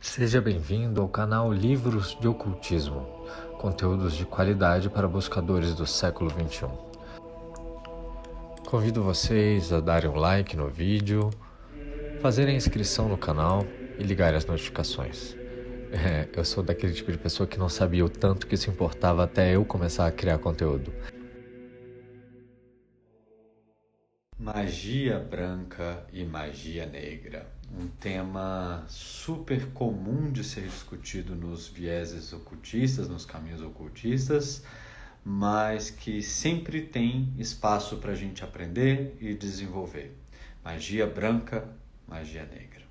Seja bem-vindo ao canal Livros de Ocultismo, conteúdos de qualidade para buscadores do século XXI. Convido vocês a darem um like no vídeo, fazerem a inscrição no canal e ligarem as notificações. Eu sou daquele tipo de pessoa que não sabia o tanto que isso importava até eu começar a criar conteúdo. Magia branca e magia negra. Um tema super comum de ser discutido nos vieses ocultistas, nos caminhos ocultistas, mas que sempre tem espaço para a gente aprender e desenvolver. Magia branca, magia negra.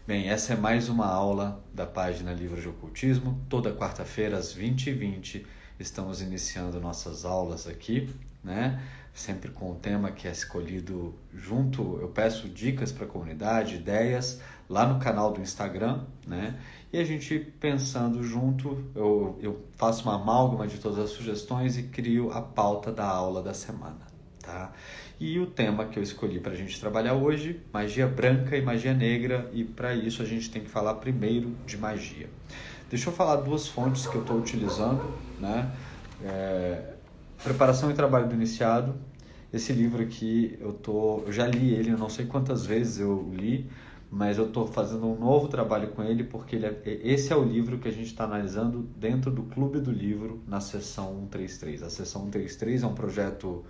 Bem, essa é mais uma aula da página Livros de Ocultismo. Toda quarta-feira, às 20h20, estamos iniciando nossas aulas aqui, né? Sempre com o tema que é escolhido junto. Eu peço dicas para a comunidade, ideias, lá no canal do Instagram, né? E a gente pensando junto, eu faço uma amálgama de todas as sugestões e crio a pauta da aula da semana, tá? E o tema que eu escolhi para a gente trabalhar hoje, magia branca e magia negra, e para isso a gente tem que falar primeiro de magia. Deixa eu falar duas fontes que eu estou utilizando, né? Preparação e Trabalho do Iniciado. Esse livro aqui, eu já li ele, eu não sei quantas vezes eu li, mas eu estou fazendo um novo trabalho com ele, porque esse é o livro que a gente está analisando dentro do Clube do Livro, na seção 133. A seção 133 é um projeto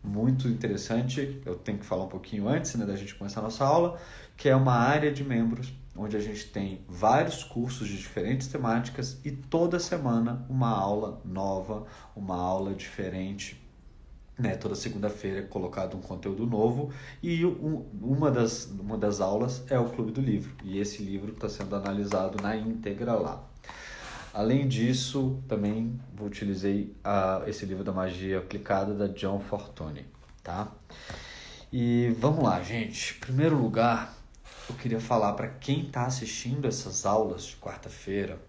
muito interessante, eu tenho que falar um pouquinho antes, né, da gente começar a nossa aula, que é uma área de membros, onde a gente tem vários cursos de diferentes temáticas e toda semana uma aula nova, uma aula diferente, né? Toda segunda-feira é colocado um conteúdo novo e uma das aulas é o Clube do Livro, e esse livro está sendo analisado na íntegra lá. Além disso, também utilizei esse livro da magia aplicada da John Fortune, tá? E vamos lá, gente. Em primeiro lugar, eu queria falar para quem está assistindo essas aulas de quarta-feira,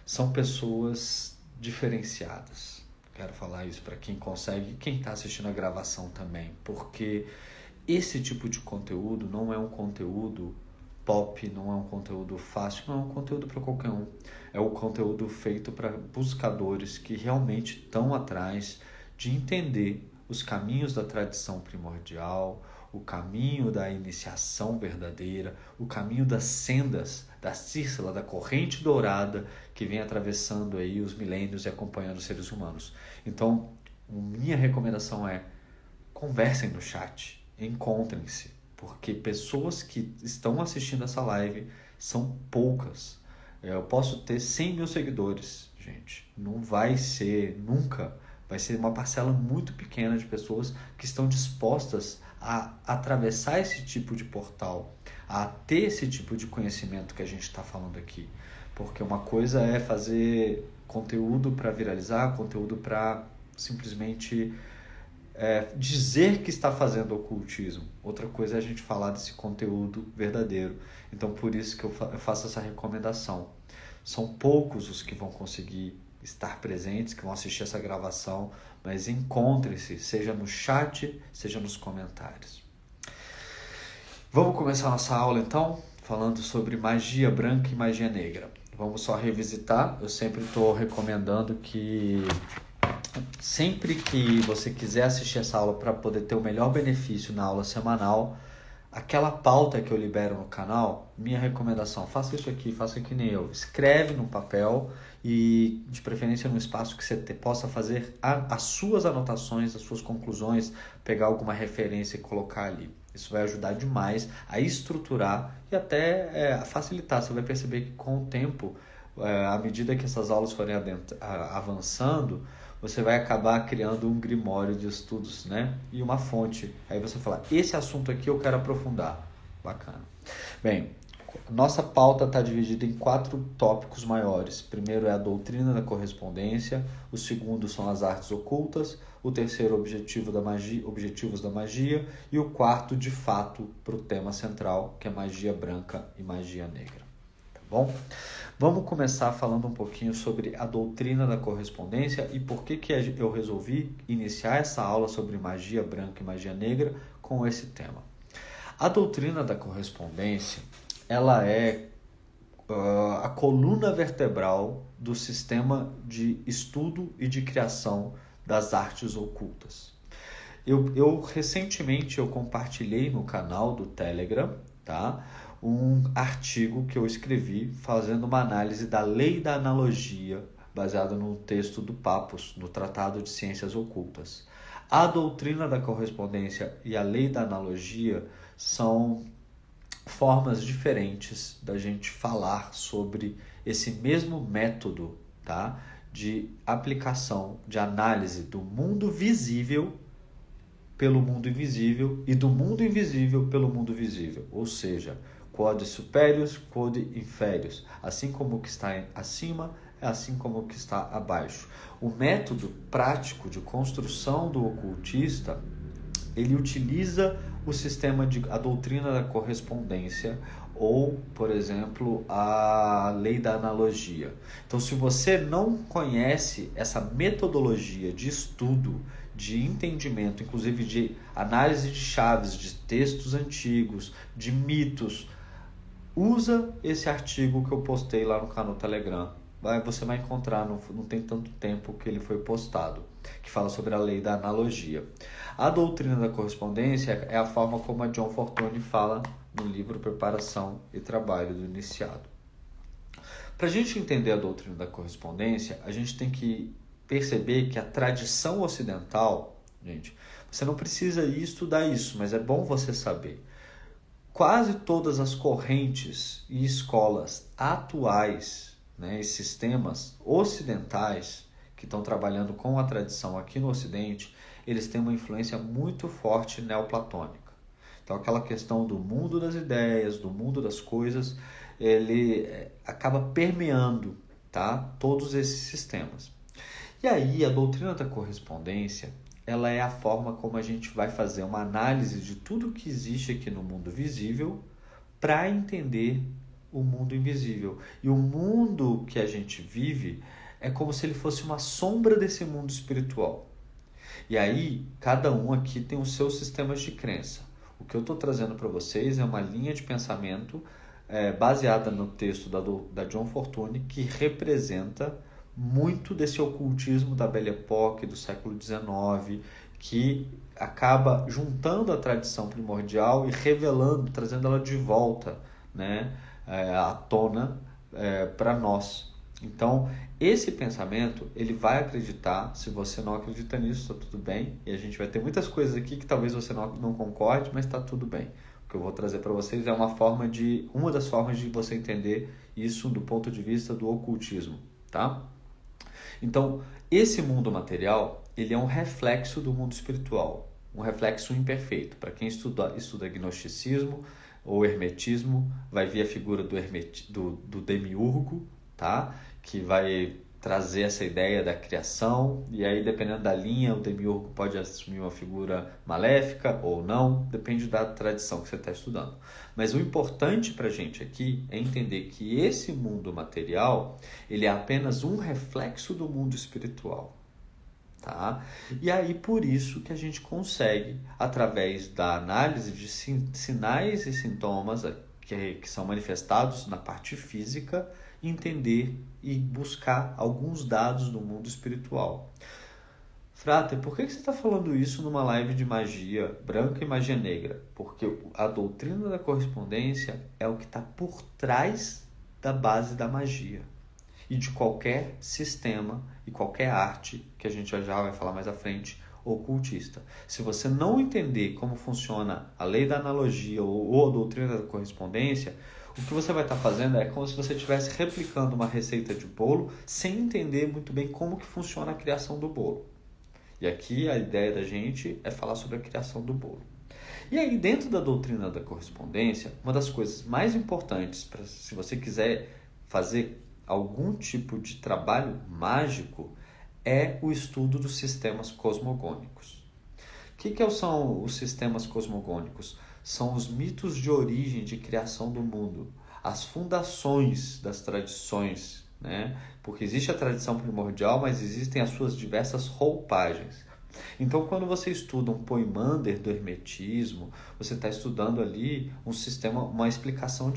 são pessoas diferenciadas. Quero falar isso para quem consegue e quem está assistindo a gravação também, porque esse tipo de conteúdo não é um conteúdo pop, não é um conteúdo fácil, não é um conteúdo para qualquer um. É um conteúdo feito para buscadores que realmente estão atrás de entender os caminhos da tradição primordial, o caminho da iniciação verdadeira, o caminho das sendas, da círcula, da corrente dourada que vem atravessando aí os milênios e acompanhando os seres humanos. Então, minha recomendação é: conversem no chat, encontrem-se, porque pessoas que estão assistindo essa live são poucas. Eu posso ter 100 mil seguidores, gente. Não vai ser nunca. Vai ser uma parcela muito pequena de pessoas que estão dispostas a atravessar esse tipo de portal, a ter esse tipo de conhecimento que a gente está falando aqui. Porque uma coisa é fazer conteúdo para viralizar, conteúdo para simplesmente dizer que está fazendo ocultismo. Outra coisa é a gente falar desse conteúdo verdadeiro. Então, por isso que eu faço essa recomendação. São poucos os que vão conseguir estar presentes, que vão assistir essa gravação, mas encontrem-se, seja no chat, seja nos comentários. Vamos começar a nossa aula, então, falando sobre magia branca e magia negra. Vamos só revisitar. Eu sempre estou recomendando que sempre que você quiser assistir essa aula para poder ter o melhor benefício na aula semanal, aquela pauta que eu libero no canal, minha recomendação: faça isso aqui, faça que nem eu. Escreve no papel e, de preferência, num espaço que você possa fazer as suas anotações, as suas conclusões, pegar alguma referência e colocar ali. Isso vai ajudar demais a estruturar e até a facilitar. Você vai perceber que com o tempo, à medida que essas aulas forem avançando, você vai acabar criando um grimório de estudos, né? E uma fonte. Aí você fala: esse assunto aqui eu quero aprofundar. Bacana. Bem, nossa pauta está dividida em 4 tópicos maiores. O primeiro é a doutrina da correspondência. O segundo são as artes ocultas. O terceiro, objetivos da magia. E o quarto, de fato, para o tema central, que é magia branca e magia negra. Tá bom? Vamos começar falando um pouquinho sobre a doutrina da correspondência e por que eu resolvi iniciar essa aula sobre magia branca e magia negra com esse tema. A doutrina da correspondência, ela é a coluna vertebral do sistema de estudo e de criação das artes ocultas. Recentemente eu compartilhei no canal do Telegram, tá, um artigo que eu escrevi fazendo uma análise da lei da analogia, baseado no texto do Pappus, no Tratado de Ciências Ocultas. A doutrina da correspondência e a lei da analogia são formas diferentes da gente falar sobre esse mesmo método, tá, de aplicação, de análise do mundo visível pelo mundo invisível e do mundo invisível pelo mundo visível, ou seja, quod superius, quod inferius, assim como o que está acima é assim como o que está abaixo. O método prático de construção do ocultista, ele utiliza o sistema a doutrina da correspondência ou, por exemplo, a lei da analogia. Então, se você não conhece essa metodologia de estudo, de entendimento, inclusive de análise de chaves, de textos antigos, de mitos, usa esse artigo que eu postei lá no canal Telegram. Você vai encontrar, não tem tanto tempo que ele foi postado, que fala sobre a lei da analogia. A doutrina da correspondência é a forma como a John Fortune fala no livro Preparação e Trabalho do Iniciado. Para a gente entender a doutrina da correspondência, a gente tem que perceber que a tradição ocidental, gente, você não precisa estudar isso, mas é bom você saber. Quase todas as correntes e escolas atuais, né, e sistemas ocidentais que estão trabalhando com a tradição aqui no Ocidente, eles têm uma influência muito forte neoplatônica. Então, aquela questão do mundo das ideias, do mundo das coisas, ele acaba permeando, tá, todos esses sistemas. E aí, a doutrina da correspondência, ela é a forma como a gente vai fazer uma análise de tudo que existe aqui no mundo visível para entender o mundo invisível. E o mundo que a gente vive é como se ele fosse uma sombra desse mundo espiritual. E aí, cada um aqui tem os seus sistemas de crença. O que eu estou trazendo para vocês é uma linha de pensamento baseada no texto da John Fortune, que representa muito desse ocultismo da Belle Époque, do século XIX, que acaba juntando a tradição primordial e revelando, trazendo ela de volta, né, à tona para nós. Então, esse pensamento, ele vai acreditar. Se você não acredita nisso, está tudo bem. E a gente vai ter muitas coisas aqui que talvez você não concorde, mas está tudo bem. O que eu vou trazer para vocês é uma das formas de você entender isso do ponto de vista do ocultismo, tá? Então, esse mundo material, ele é um reflexo do mundo espiritual, um reflexo imperfeito. Para quem estuda gnosticismo ou hermetismo, vai ver a figura do demiurgo, tá? Que vai trazer essa ideia da criação, e aí, dependendo da linha, o demiurgo pode assumir uma figura maléfica ou não, depende da tradição que você está estudando. Mas o importante para a gente aqui é entender que esse mundo material, ele é apenas um reflexo do mundo espiritual, tá? E aí, por isso que a gente consegue, através da análise de sinais e sintomas que são manifestados na parte física, entender e buscar alguns dados do mundo espiritual. Frater, por que você está falando isso numa live de magia branca e magia negra? Porque a doutrina da correspondência é o que está por trás da base da magia e de qualquer sistema e qualquer arte, que a gente já vai falar mais à frente, ocultista. Se você não entender como funciona a lei da analogia ou a doutrina da correspondência, o que você vai estar fazendo é como se você estivesse replicando uma receita de bolo sem entender muito bem como que funciona a criação do bolo. E aqui a ideia da gente é falar sobre a criação do bolo. E aí, dentro da doutrina da correspondência, uma das coisas mais importantes, se você quiser fazer algum tipo de trabalho mágico, é o estudo dos sistemas cosmogônicos. O que são os sistemas cosmogônicos? São os mitos de origem de criação do mundo, as fundações das tradições, né? Porque existe a tradição primordial, mas existem as suas diversas roupagens. Então, quando você estuda um Poimander do hermetismo, você está estudando ali um sistema, uma explicação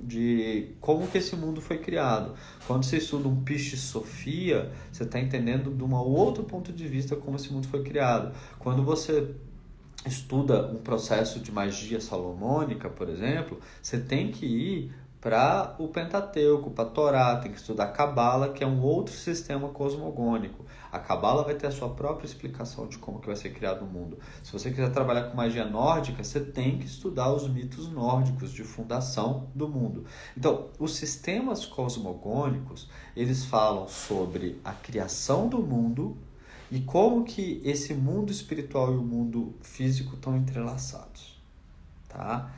de como que esse mundo foi criado. Quando você estuda um Piscis Sophia, você está entendendo de um outro ponto de vista como esse mundo foi criado. Quando você estuda um processo de magia salomônica, por exemplo, você tem que ir para o Pentateuco, para a Torá, tem que estudar a Cabala, que é um outro sistema cosmogônico. A Cabala vai ter a sua própria explicação de como que vai ser criado o mundo. Se você quiser trabalhar com magia nórdica, você tem que estudar os mitos nórdicos de fundação do mundo. Então, os sistemas cosmogônicos, eles falam sobre a criação do mundo e como que esse mundo espiritual e o mundo físico estão entrelaçados, tá?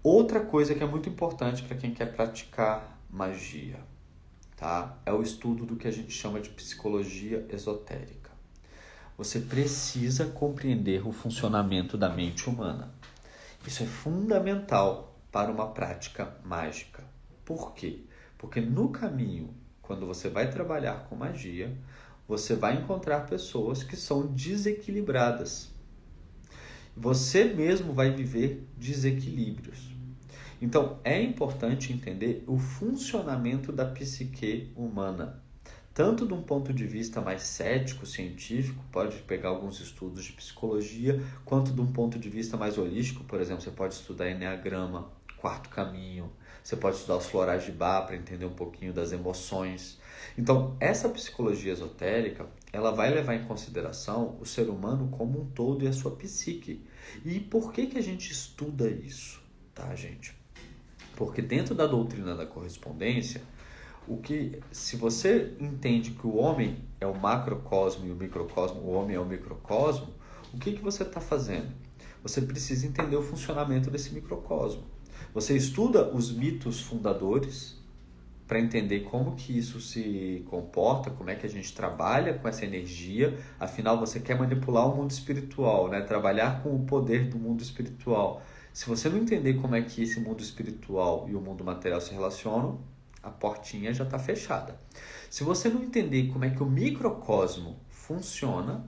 Outra coisa que é muito importante para quem quer praticar magia, tá? É o estudo do que a gente chama de psicologia esotérica. Você precisa compreender o funcionamento da mente humana. Isso é fundamental para uma prática mágica. Por quê? Porque no caminho, quando você vai trabalhar com magia, você vai encontrar pessoas que são desequilibradas. Você mesmo vai viver desequilíbrios. Então, é importante entender o funcionamento da psique humana. Tanto de um ponto de vista mais cético, científico, pode pegar alguns estudos de psicologia, quanto de um ponto de vista mais holístico, por exemplo, você pode estudar Eneagrama, Quarto Caminho, você pode estudar os florais de Bach para entender um pouquinho das emoções. Então, essa psicologia esotérica, ela vai levar em consideração o ser humano como um todo e a sua psique. E por que a gente estuda isso, tá, gente? Porque dentro da doutrina da correspondência, se você entende que o homem é o macrocosmo e o microcosmo, o homem é o microcosmo, o que você está fazendo? Você precisa entender o funcionamento desse microcosmo. Você estuda os mitos fundadores para entender como que isso se comporta, como é que a gente trabalha com essa energia. Afinal, você quer manipular o mundo espiritual, né? Trabalhar com o poder do mundo espiritual. Se você não entender como é que esse mundo espiritual e o mundo material se relacionam, a portinha já está fechada. Se você não entender como é que o microcosmo funciona,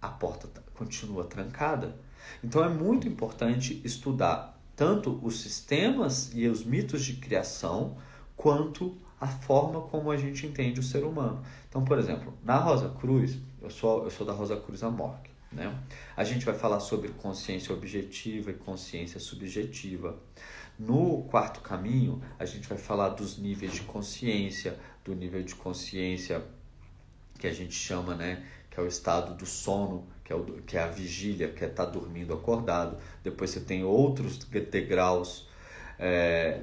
a porta continua trancada. Então é muito importante estudar tanto os sistemas e os mitos de criação, quanto a forma como a gente entende o ser humano. Então, por exemplo, na Rosa Cruz, eu sou da Rosa Cruz Amorque, né? A gente vai falar sobre consciência objetiva e consciência subjetiva. No Quarto Caminho, a gente vai falar dos níveis de consciência, do nível de consciência que a gente chama, né, que é o estado do sono, que é a vigília, que é estar dormindo acordado. Depois você tem outros degraus.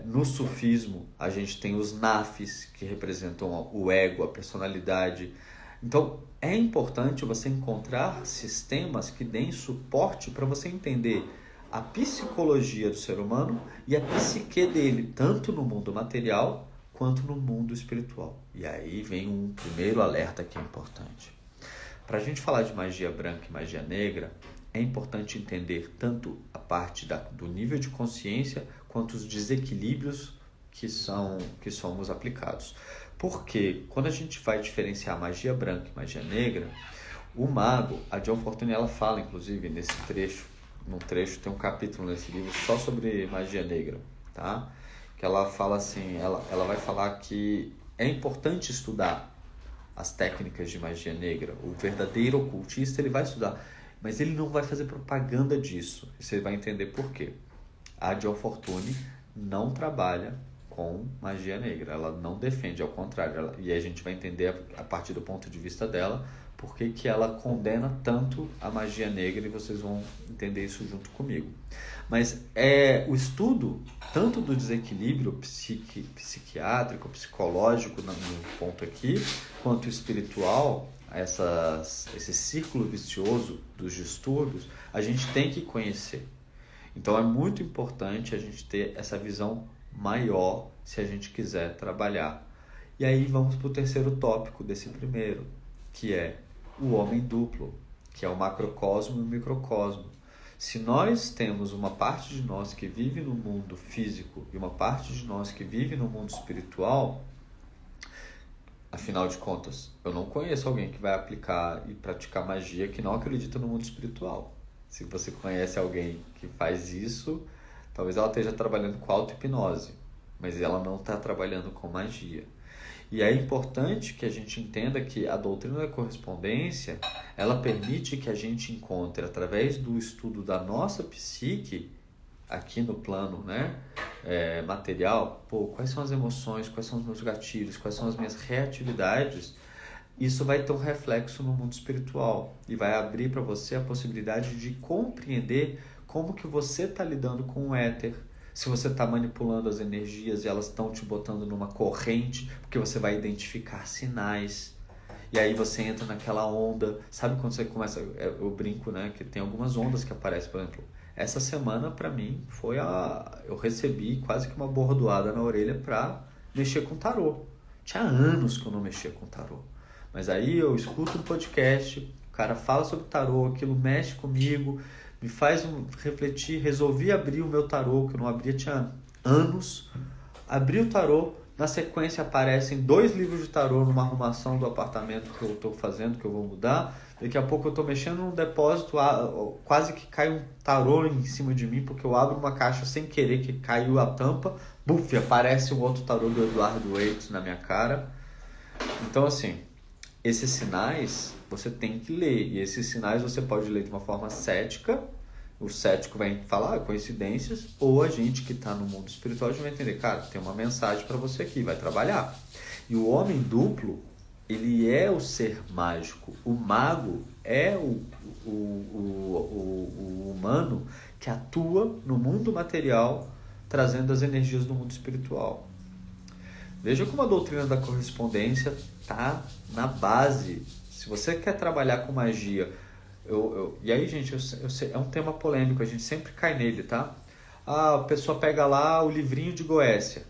No sufismo, a gente tem os nafis, que representam o ego, a personalidade. Então, é importante você encontrar sistemas que deem suporte para você entender a psicologia do ser humano e a psique dele, tanto no mundo material quanto no mundo espiritual. E aí vem um primeiro alerta que é importante. Para a gente falar de magia branca e magia negra, é importante entender tanto a parte do nível de consciência quanto os desequilíbrios que somos aplicados. Porque quando a gente vai diferenciar magia branca e magia negra, o mago, a John Fortune, ela fala, inclusive, num trecho, tem um capítulo nesse livro só sobre magia negra, tá? Que ela fala assim, ela vai falar que é importante estudar as técnicas de magia negra. O verdadeiro ocultista, ele vai estudar, mas ele não vai fazer propaganda disso. E você vai entender por quê. A John Fortune não trabalha com magia negra, ela não defende, ao contrário, e a gente vai entender a partir do ponto de vista dela por que ela condena tanto a magia negra, e vocês vão entender isso junto comigo. Mas o estudo tanto do desequilíbrio psiquiátrico, psicológico no ponto aqui, quanto espiritual, esse círculo vicioso dos distúrbios, a gente tem que conhecer. Então é muito importante a gente ter essa visão maior se a gente quiser trabalhar. E aí vamos para o terceiro tópico desse primeiro, que é o homem duplo, que é o macrocosmo e o microcosmo. Se nós temos uma parte de nós que vive no mundo físico e uma parte de nós que vive no mundo espiritual, afinal de contas, eu não conheço alguém que vai aplicar e praticar magia que não acredita no mundo espiritual. Se você conhece alguém que faz isso, talvez ela esteja trabalhando com auto-hipnose, mas ela não está trabalhando com magia. E é importante que a gente entenda que a doutrina da correspondência, ela permite que a gente encontre, através do estudo da nossa psique, aqui no plano, né, material, quais são as emoções, quais são os meus gatilhos, quais são as minhas reatividades. Isso vai ter um reflexo no mundo espiritual e vai abrir para você a possibilidade de compreender como que você está lidando com o éter, se você está manipulando as energias e elas estão te botando numa corrente, porque você vai identificar sinais. E aí você entra naquela onda. Sabe quando você começa... Eu brinco, né? Que tem algumas ondas que aparecem, por exemplo. Essa semana, para mim, foi eu recebi quase que uma bordoada na orelha para mexer com tarô. Tinha anos que eu não mexia com tarô. Mas aí eu escuto um podcast, o cara fala sobre tarô, aquilo mexe comigo, me faz refletir, resolvi abrir o meu tarô, que eu não abria tinha anos. Abri o tarô, na sequência aparecem 2 livros de tarô numa arrumação do apartamento que eu estou fazendo, que eu vou mudar. Daqui a pouco eu estou mexendo num depósito, quase que cai um tarô em cima de mim, porque eu abro uma caixa sem querer, que caiu a tampa, buf, aparece um outro tarô do Eduardo Waits na minha cara. Então assim, esses sinais você tem que ler, e esses sinais você pode ler de uma forma cética. O cético vai falar coincidências, ou a gente que está no mundo espiritual vai entender, cara, tem uma mensagem para você aqui, vai trabalhar. E o homem duplo, ele é o ser mágico. O mago é o humano que atua no mundo material, trazendo as energias do mundo espiritual. Veja como a doutrina da correspondência está na base. Se você quer trabalhar com magia, e aí, gente, eu sei, é um tema polêmico, a gente sempre cai nele, tá? A pessoa pega lá o livrinho de Goécia,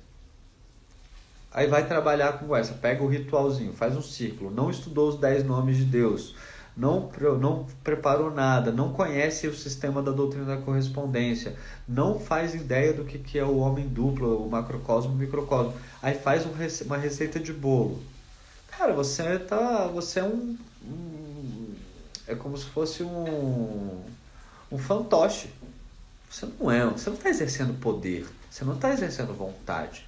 aí vai trabalhar com Goécia, pega o ritualzinho, faz um círculo, não estudou os 10 nomes de Deus, não preparou nada, não conhece o sistema da doutrina da correspondência, não faz ideia do que é o homem duplo, o macrocosmo e o microcosmo, aí faz uma receita de bolo. Cara, você é é como se fosse um fantoche. Você não está exercendo poder, você não está exercendo vontade.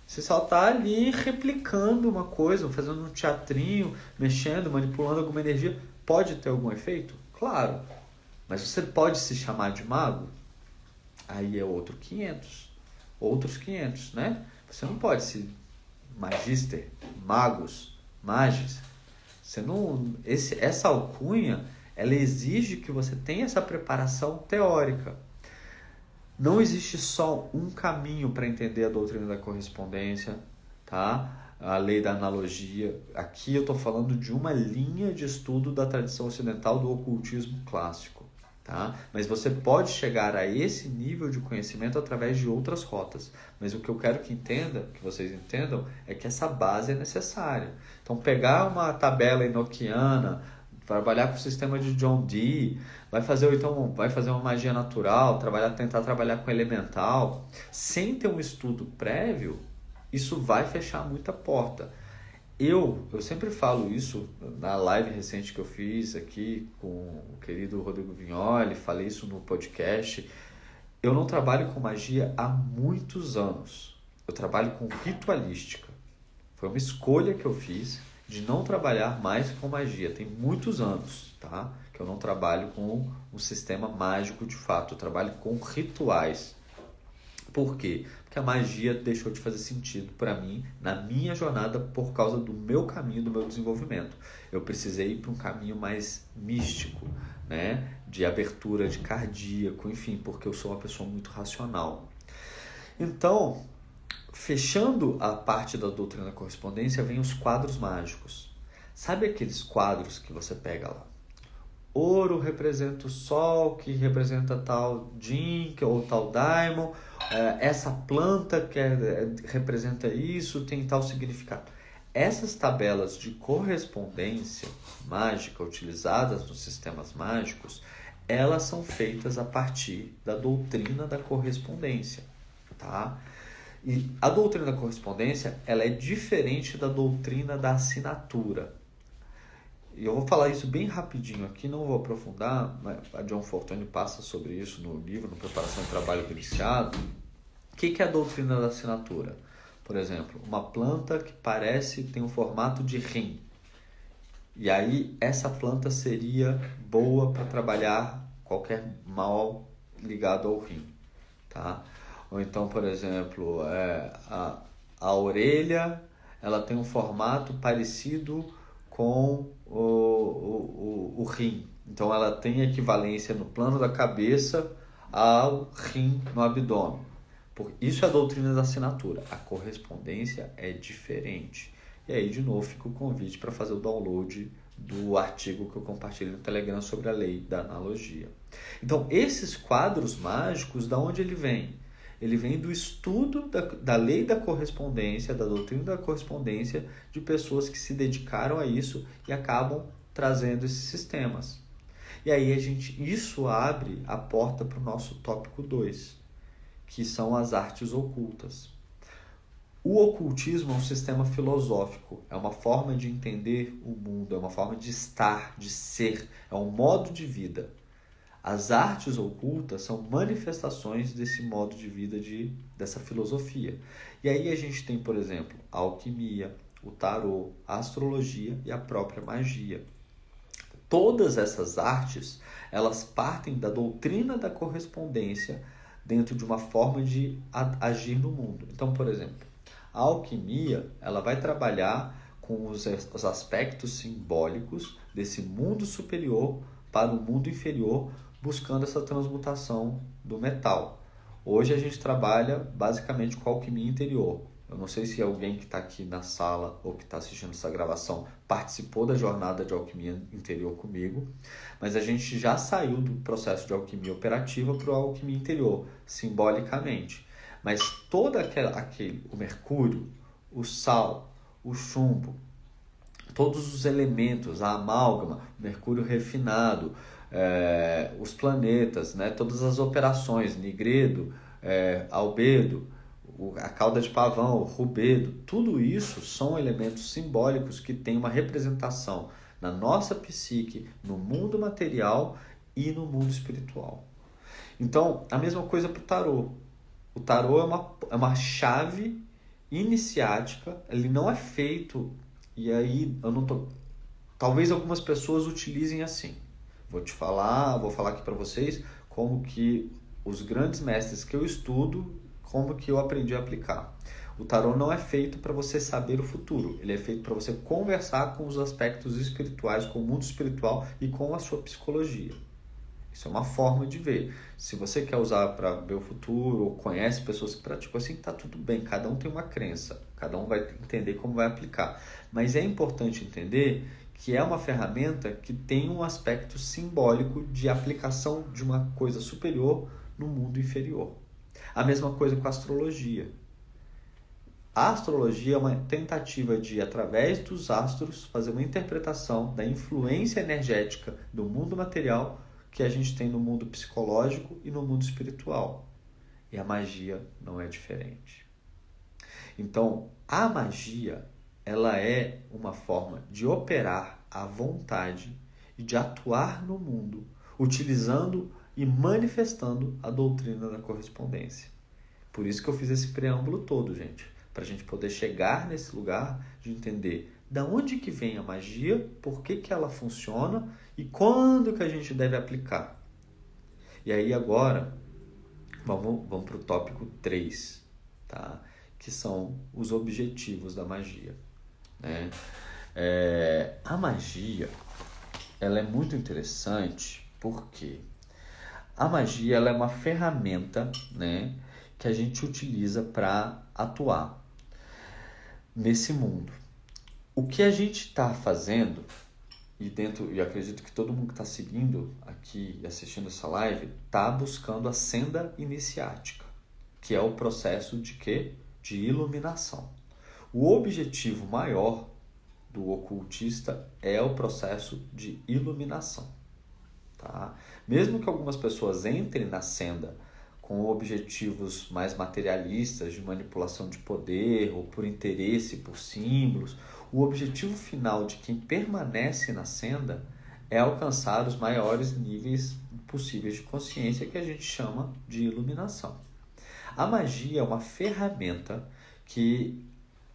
Você só está ali replicando uma coisa, fazendo um teatrinho, mexendo, manipulando alguma energia. Pode ter algum efeito? Claro. Mas você pode se chamar de mago? Aí é outros 500, né? Você não pode se magister, magos, magis. Essa alcunha, ela exige que você tenha essa preparação teórica. Não existe só um caminho para entender a doutrina da correspondência, tá? A lei da analogia. Aqui eu estou falando de uma linha de estudo da tradição ocidental do ocultismo clássico, tá? Mas você pode chegar a esse nível de conhecimento através de outras rotas. Mas o que eu quero que vocês entendam, é que essa base é necessária. Então, pegar uma tabela enoquiana, trabalhar com o sistema de John Dee, vai fazer uma magia natural, tentar trabalhar com elemental, sem ter um estudo prévio, isso vai fechar muita porta. Eu sempre falo isso na live recente que eu fiz aqui com o querido Rodrigo Vignoli, falei isso no podcast. Eu não trabalho com magia há muitos anos. Eu trabalho com ritualística. Foi uma escolha que eu fiz de não trabalhar mais com magia. Tem muitos anos, tá? Que eu não trabalho com um sistema mágico de fato. Eu trabalho com rituais. Por quê? Porque a magia deixou de fazer sentido para mim na minha jornada por causa do meu caminho, do meu desenvolvimento. Eu precisei ir para um caminho mais místico, né? De abertura de cardíaco, enfim, porque eu sou uma pessoa muito racional. Então, fechando a parte da doutrina da correspondência, vem os quadros mágicos. Sabe aqueles quadros que você pega lá? Ouro representa o sol, que representa tal Jin, ou tal Daimon. Essa planta que representa isso, tem tal significado. Essas tabelas de correspondência mágica utilizadas nos sistemas mágicos, elas são feitas a partir da doutrina da correspondência, tá? E a doutrina da correspondência, ela é diferente da doutrina da assinatura. E eu vou falar isso bem rapidinho aqui, não vou aprofundar, mas a John Fortune passa sobre isso no livro, no Preparação de Trabalho do Iniciado. O que é a doutrina da assinatura? Por exemplo, uma planta que tem um formato de rim. E aí essa planta seria boa para trabalhar qualquer mal ligado ao rim, tá? Ou então, por exemplo, a orelha, ela tem um formato parecido com o rim. Então ela tem equivalência no plano da cabeça ao rim no abdômen. Isso é a doutrina da assinatura. A correspondência é diferente. E aí, de novo, fica o convite para fazer o download do artigo que eu compartilho no Telegram sobre a lei da analogia. Então, esses quadros mágicos, da onde ele vem? Ele vem do estudo da lei da correspondência, da doutrina da correspondência, de pessoas que se dedicaram a isso e acabam trazendo esses sistemas. E aí, isso abre a porta para o nosso tópico 2, que são as artes ocultas. O ocultismo é um sistema filosófico, é uma forma de entender o mundo, é uma forma de estar, de ser, é um modo de vida. As artes ocultas são manifestações desse modo de vida, dessa filosofia. E aí a gente tem, por exemplo, a alquimia, o tarô, a astrologia e a própria magia. Todas essas artes, elas partem da doutrina da correspondência dentro de uma forma de agir no mundo. Então, por exemplo, a alquimia, ela vai trabalhar com os aspectos simbólicos desse mundo superior para o mundo inferior, buscando essa transmutação do metal. Hoje a gente trabalha basicamente com a alquimia interior. Eu não sei se alguém que está aqui na sala ou que está assistindo essa gravação participou da jornada de alquimia interior comigo, mas a gente já saiu do processo de alquimia operativa para a alquimia interior, simbolicamente. Mas todo o mercúrio, o sal, o chumbo, todos os elementos, a amálgama, o mercúrio refinado, os planetas, né, todas as operações, nigredo, albedo, a cauda de pavão, o rubedo, tudo isso são elementos simbólicos que têm uma representação na nossa psique, no mundo material e no mundo espiritual. Então, a mesma coisa para o tarô. O tarô é uma chave iniciática, ele não é feito, e aí talvez algumas pessoas utilizem assim. Vou falar aqui para vocês como que os grandes mestres que eu estudo, como que eu aprendi a aplicar. O tarô não é feito para você saber o futuro, ele é feito para você conversar com os aspectos espirituais, com o mundo espiritual e com a sua psicologia. Isso é uma forma de ver. Se você quer usar para ver o futuro, ou conhece pessoas que praticam assim, está tudo bem. Cada um tem uma crença, cada um vai entender como vai aplicar. Mas é importante entender que é uma ferramenta que tem um aspecto simbólico de aplicação de uma coisa superior no mundo inferior. A mesma coisa com a astrologia. A astrologia é uma tentativa de, através dos astros, fazer uma interpretação da influência energética do mundo material que a gente tem no mundo psicológico e no mundo espiritual. E a magia não é diferente. Então, a magia, ela é uma forma de operar à vontade e de atuar no mundo, utilizando e manifestando a doutrina da correspondência. Por isso que eu fiz esse preâmbulo todo, gente, para a gente poder chegar nesse lugar de entender da onde que vem a magia, por que ela funciona e quando que a gente deve aplicar. E aí agora, vamos para o tópico 3, tá? Que são os objetivos da magia. Né? A magia, ela é muito interessante porque a magia ela é uma ferramenta, né, que a gente utiliza para atuar nesse mundo. O que a gente está fazendo, e acredito que todo mundo que está seguindo aqui e assistindo essa live, está buscando a senda iniciática, que é o processo de quê? De iluminação. O objetivo maior do ocultista é o processo de iluminação. Tá? Mesmo que algumas pessoas entrem na senda com objetivos mais materialistas, de manipulação de poder, ou por interesse, por símbolos, o objetivo final de quem permanece na senda é alcançar os maiores níveis possíveis de consciência, que a gente chama de iluminação. A magia é uma ferramenta que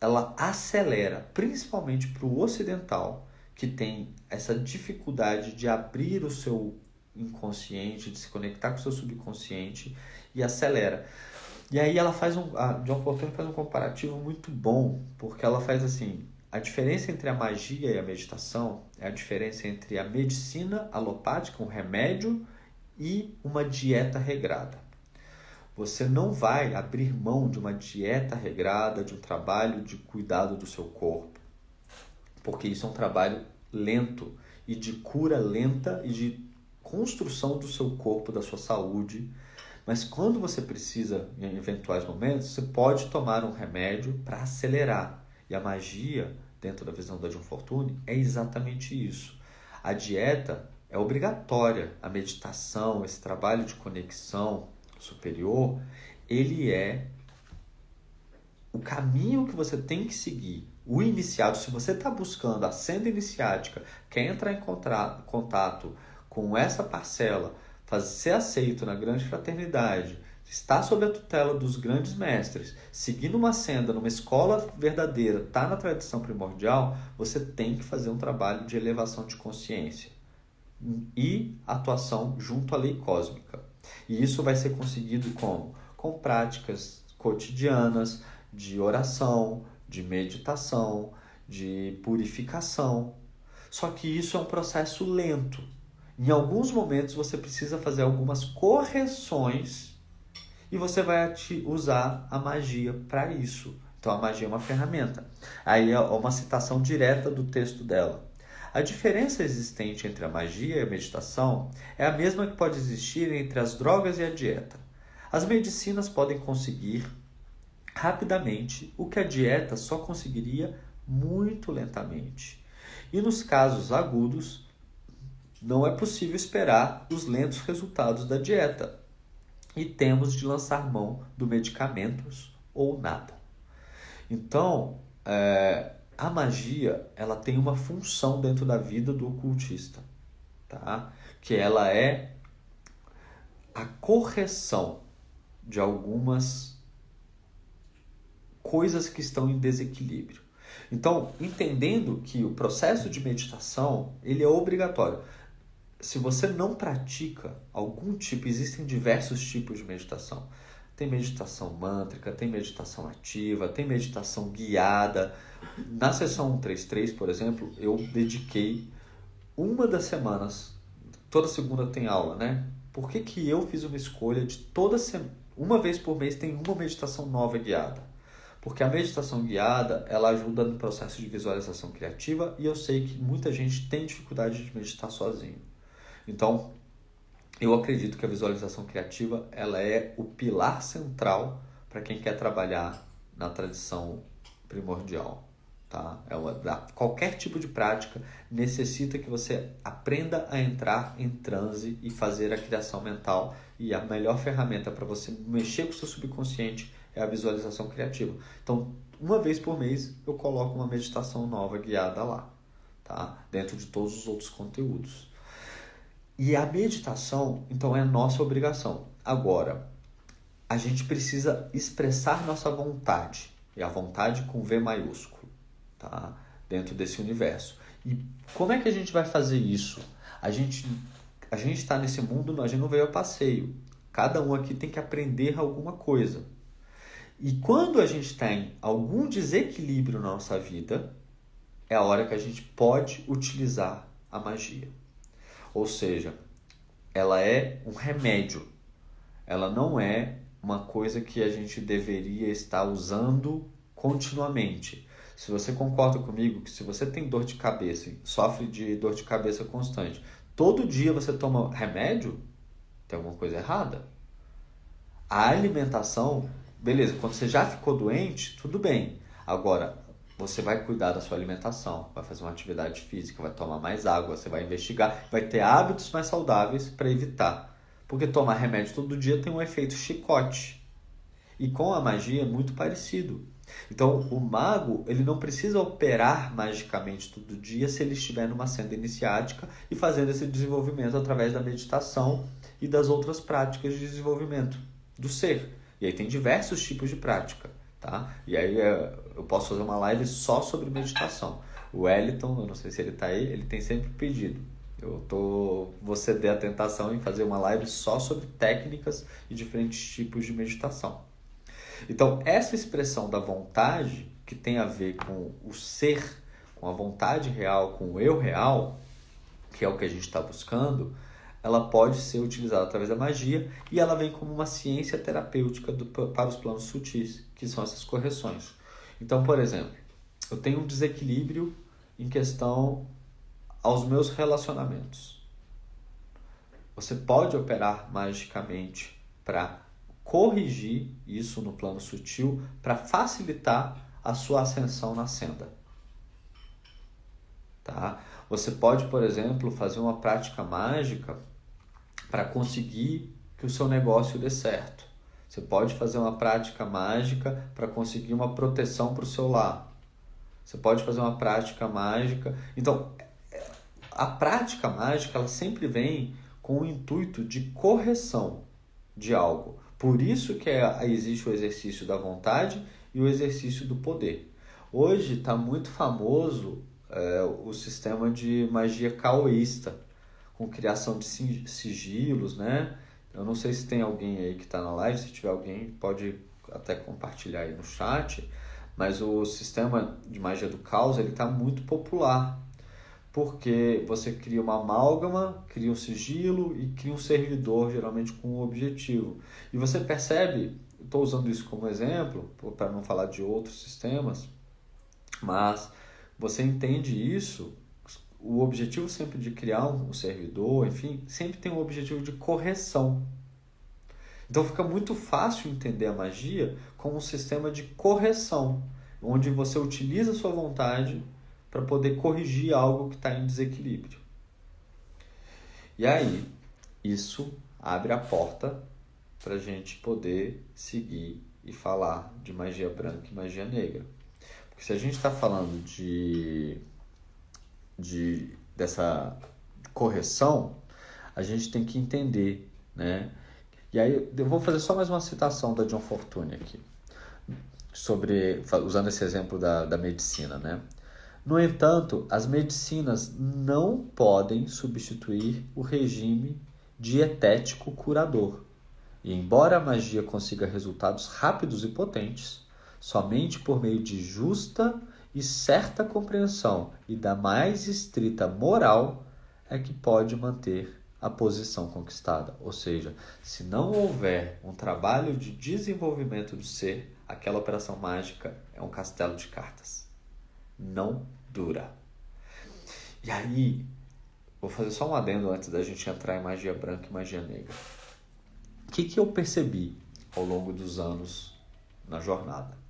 ela acelera, principalmente para o ocidental, que tem essa dificuldade de abrir o seu inconsciente, de se conectar com o seu subconsciente, e acelera. E aí ela faz a John Portnoy faz um comparativo muito bom, porque ela faz assim, a diferença entre a magia e a meditação é a diferença entre a medicina alopática, um remédio, e uma dieta regrada. Você não vai abrir mão de uma dieta regrada, de um trabalho de cuidado do seu corpo, porque isso é um trabalho lento e de cura lenta e de construção do seu corpo, da sua saúde. Mas quando você precisa, em eventuais momentos, você pode tomar um remédio para acelerar. E a magia, dentro da visão da John Fortune, é exatamente isso. A dieta é obrigatória. A meditação, esse trabalho de conexão superior, ele é o caminho que você tem que seguir. O iniciado, se você está buscando a senda iniciática, quer entrar em contato com essa parcela, ser aceito na grande fraternidade, estar sob a tutela dos grandes mestres, seguir numa senda, numa escola verdadeira, estar na tradição primordial, você tem que fazer um trabalho de elevação de consciência e atuação junto à lei cósmica. E isso vai ser conseguido como? Com práticas cotidianas de oração, de meditação, de purificação. Só que isso é um processo lento. Em alguns momentos você precisa fazer algumas correções e você vai usar a magia para isso. Então a magia é uma ferramenta. Aí é uma citação direta do texto dela. A diferença existente entre a magia e a meditação é a mesma que pode existir entre as drogas e a dieta. As medicinas podem conseguir rapidamente o que a dieta só conseguiria muito lentamente. E nos casos agudos, não é possível esperar os lentos resultados da dieta e temos de lançar mão do medicamentos ou nada. Então, a magia ela tem uma função dentro da vida do ocultista, tá? Que ela é a correção de algumas coisas que estão em desequilíbrio. Então, entendendo que o processo de meditação ele é obrigatório. Se você não pratica algum tipo, existem diversos tipos de meditação. Tem meditação mântrica, tem meditação ativa, tem meditação guiada. Na sessão 133, por exemplo, eu dediquei uma das semanas, toda segunda tem aula, né? Por que eu fiz uma escolha de toda semana, uma vez por mês tem uma meditação nova guiada? Porque a meditação guiada, ela ajuda no processo de visualização criativa e eu sei que muita gente tem dificuldade de meditar sozinho. Então, eu acredito que a visualização criativa ela é o pilar central para quem quer trabalhar na tradição primordial. Tá? Qualquer tipo de prática necessita que você aprenda a entrar em transe e fazer a criação mental. E a melhor ferramenta para você mexer com o seu subconsciente é a visualização criativa. Então, uma vez por mês, eu coloco uma meditação nova guiada lá, tá? Dentro de todos os outros conteúdos. E a meditação, então, é nossa obrigação. Agora, a gente precisa expressar nossa vontade. E a vontade com V maiúsculo, tá? Dentro desse universo. E como é que a gente vai fazer isso? A gente está nesse mundo, a gente não veio a passeio. Cada um aqui tem que aprender alguma coisa. E quando a gente tem algum desequilíbrio na nossa vida, é a hora que a gente pode utilizar a magia. Ou seja, ela é um remédio. Ela não é uma coisa que a gente deveria estar usando continuamente. Se você concorda comigo que se você tem dor de cabeça, sofre de dor de cabeça constante, todo dia você toma remédio, tem alguma coisa errada. A alimentação, beleza, quando você já ficou doente, tudo bem. Agora, você vai cuidar da sua alimentação, vai fazer uma atividade física, vai tomar mais água, você vai investigar, vai ter hábitos mais saudáveis para evitar. Porque tomar remédio todo dia tem um efeito chicote. E com a magia é muito parecido. Então, o mago ele não precisa operar magicamente todo dia se ele estiver numa senda iniciática e fazendo esse desenvolvimento através da meditação e das outras práticas de desenvolvimento do ser. E aí tem diversos tipos de prática. tá? E aí eu posso fazer uma live só sobre meditação. O Wellington, eu não sei se ele tá aí, ele tem sempre pedido. Vou ceder a tentação em fazer uma live só sobre técnicas e diferentes tipos de meditação. Então, essa expressão da vontade, que tem a ver com o ser, com a vontade real, com o eu real, que é o que a gente está buscando, ela pode ser utilizada através da magia e ela vem como uma ciência terapêutica para os planos sutis, que são essas correções. Então, por exemplo, eu tenho um desequilíbrio em questão aos meus relacionamentos. Você pode operar magicamente para corrigir isso no plano sutil, para facilitar a sua ascensão na senda. Tá? Você pode, por exemplo, fazer uma prática mágica para conseguir que o seu negócio dê certo. Você pode fazer uma prática mágica para conseguir uma proteção para o seu lar. Você pode fazer uma prática mágica. Então, a prática mágica ela sempre vem com o intuito de correção de algo. Por isso que existe o exercício da vontade e o exercício do poder. Hoje está muito famoso o sistema de magia caoísta, com criação de sigilos, né? Eu não sei se tem alguém aí que está na live, se tiver alguém pode até compartilhar aí no chat, mas o sistema de magia do caos ele está muito popular, porque você cria uma amálgama, cria um sigilo e cria um servidor, geralmente com um objetivo. E você percebe, estou usando isso como exemplo, para não falar de outros sistemas, mas você entende isso, o objetivo sempre de criar um servidor, enfim, sempre tem um objetivo de correção. Então fica muito fácil entender a magia como um sistema de correção, onde você utiliza a sua vontade para poder corrigir algo que está em desequilíbrio. E aí, isso abre a porta para a gente poder seguir e falar de magia branca e magia negra. Porque se a gente está falando dessa correção, a gente tem que entender, né? E aí eu vou fazer só mais uma citação da John Fortune aqui, usando esse exemplo da medicina, né? No entanto, as medicinas não podem substituir o regime dietético curador. E embora a magia consiga resultados rápidos e potentes, somente por meio de justa e certa compreensão e da mais estrita moral é que pode manter a posição conquistada. Ou seja, se não houver um trabalho de desenvolvimento do ser, aquela operação mágica é um castelo de cartas. Não dura. E aí, vou fazer só um adendo antes da gente entrar em magia branca e magia negra. O que eu percebi ao longo dos anos na jornada?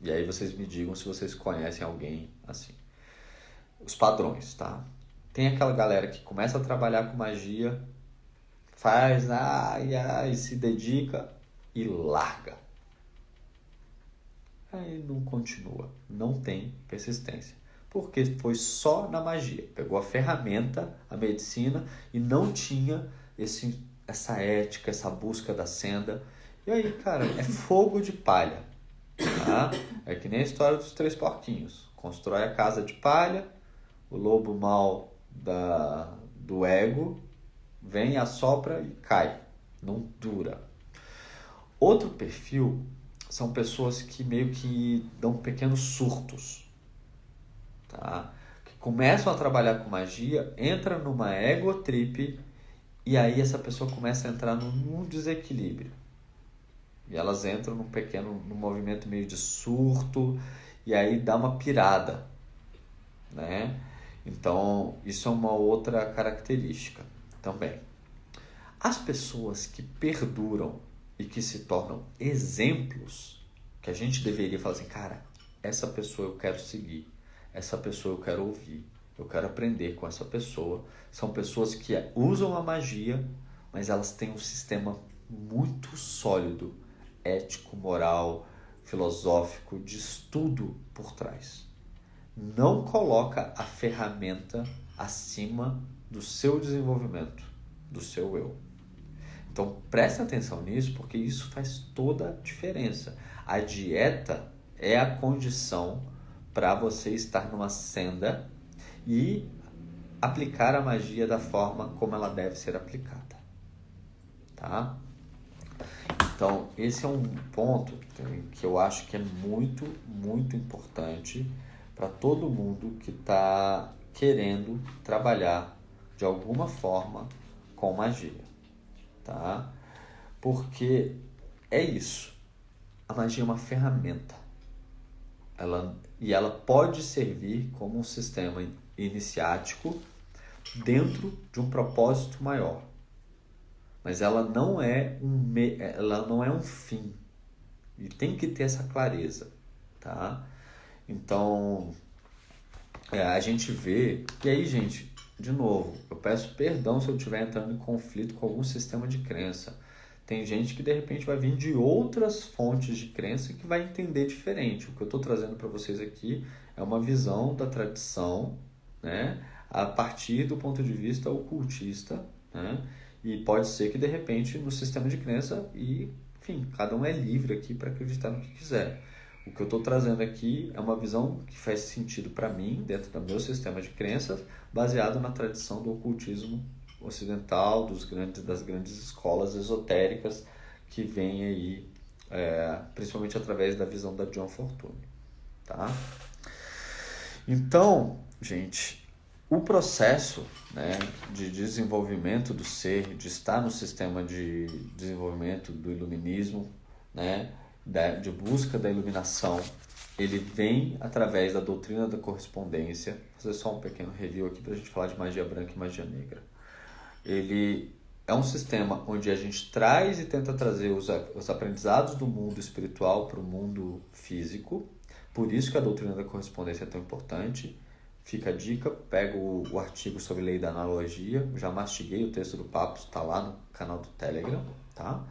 E aí vocês me digam se vocês conhecem alguém assim. Os padrões, tá? Tem aquela galera que começa a trabalhar com magia, faz, se dedica e larga. Aí não continua, não tem persistência. Porque foi só na magia. Pegou a ferramenta, a medicina, e não tinha essa ética, essa busca da senda. E aí, cara, é fogo de palha. Tá? É que nem a história dos 3 porquinhos. Constrói a casa de palha, o lobo mau do ego vem, assopra e cai. Não dura. Outro perfil são pessoas que meio que dão pequenos surtos. Tá? Que começam a trabalhar com magia, entra numa ego trip e aí essa pessoa começa a entrar num desequilíbrio. E elas entram num movimento meio de surto e aí dá uma pirada, né? Então, isso é uma outra característica também. As pessoas que perduram e que se tornam exemplos, que a gente deveria falar assim, cara, essa pessoa eu quero seguir, essa pessoa eu quero ouvir, eu quero aprender com essa pessoa. São pessoas que usam a magia, mas elas têm um sistema muito sólido, ético, moral, filosófico, de estudo por trás. Não coloca a ferramenta acima do seu desenvolvimento, do seu eu. Então preste atenção nisso, porque isso faz toda a diferença. A dieta é a condição para você estar numa senda e aplicar a magia da forma como ela deve ser aplicada, tá? Então, esse é um ponto que eu acho que é muito, muito importante para todo mundo que está querendo trabalhar de alguma forma com magia, tá? Porque é isso. A magia é uma ferramenta. Ela pode servir como um sistema iniciático dentro de um propósito maior. Mas ela não é um fim. E tem que ter essa clareza, tá? Então, a gente vê... E aí, gente, de novo, eu peço perdão se eu estiver entrando em conflito com algum sistema de crença. Tem gente que, de repente, vai vir de outras fontes de crença que vai entender diferente. O que eu estou trazendo para vocês aqui é uma visão da tradição, né? A partir do ponto de vista ocultista, né? E pode ser que, de repente, no sistema de crença, enfim, cada um é livre aqui para acreditar no que quiser. O que eu estou trazendo aqui é uma visão que faz sentido para mim, dentro do meu sistema de crenças, baseado na tradição do ocultismo ocidental, das grandes escolas esotéricas que vêm aí, principalmente através da visão da John Fortune. Tá? Então, gente... O processo, né, de desenvolvimento do ser, de estar no sistema de desenvolvimento do iluminismo, né, de busca da iluminação, ele vem através da doutrina da correspondência. Vou fazer só um pequeno review aqui para a gente falar de magia branca e magia negra. Ele é um sistema onde a gente traz e tenta trazer os aprendizados do mundo espiritual para o mundo físico. Por isso que a doutrina da correspondência é tão importante. Fica a dica, pega o artigo sobre lei da analogia, já mastiguei o texto do papo, está lá no canal do Telegram, tá?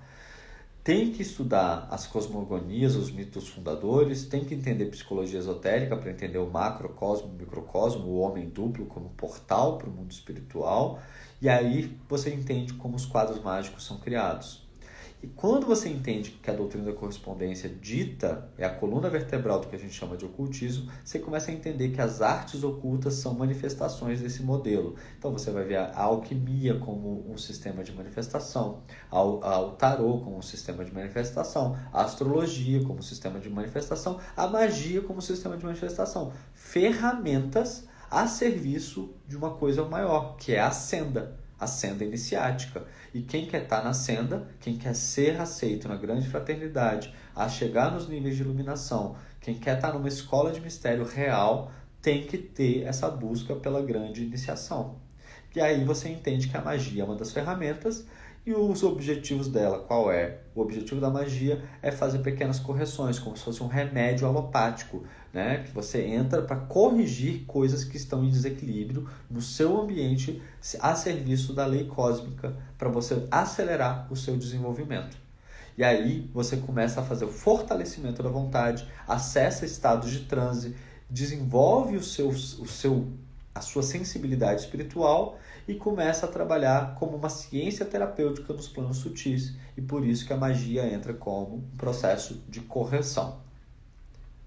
Tem que estudar as cosmogonias, os mitos fundadores, tem que entender psicologia esotérica para entender o macrocosmo, o microcosmo, o homem duplo como portal para o mundo espiritual, e aí você entende como os quadros mágicos são criados. E quando você entende que a doutrina da correspondência dita é a coluna vertebral do que a gente chama de ocultismo, você começa a entender que as artes ocultas são manifestações desse modelo. Então você vai ver a alquimia como um sistema de manifestação, o tarô como um sistema de manifestação, a astrologia como um sistema de manifestação, a magia como um sistema de manifestação. Ferramentas a serviço de uma coisa maior, que é a senda iniciática. E quem quer estar na senda, quem quer ser aceito na grande fraternidade, a chegar nos níveis de iluminação, quem quer estar numa escola de mistério real, tem que ter essa busca pela grande iniciação. E aí você entende que a magia é uma das ferramentas e os objetivos dela, qual é? O objetivo da magia é fazer pequenas correções, como se fosse um remédio alopático, né? Que você entra para corrigir coisas que estão em desequilíbrio no seu ambiente a serviço da lei cósmica, para você acelerar o seu desenvolvimento. E aí você começa a fazer o fortalecimento da vontade, acessa estados de transe, desenvolve a sua sensibilidade espiritual e começa a trabalhar como uma ciência terapêutica nos planos sutis. E por isso que a magia entra como um processo de correção.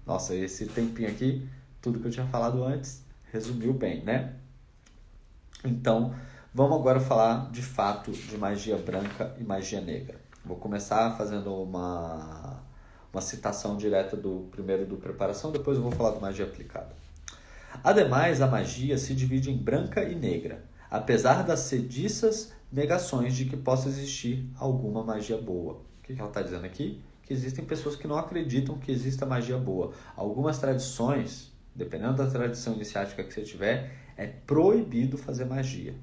Nossa, esse tempinho aqui, tudo que eu tinha falado antes, resumiu bem, né? Então, vamos agora falar de fato de magia branca e magia negra. Vou começar fazendo uma citação direta primeiro do preparação, depois eu vou falar de magia aplicada. Ademais, a magia se divide em branca e negra, apesar das sediças negações de que possa existir alguma magia boa. O que ela está dizendo aqui? Que existem pessoas que não acreditam que exista magia boa. Algumas tradições, dependendo da tradição iniciática que você tiver, é proibido fazer magia,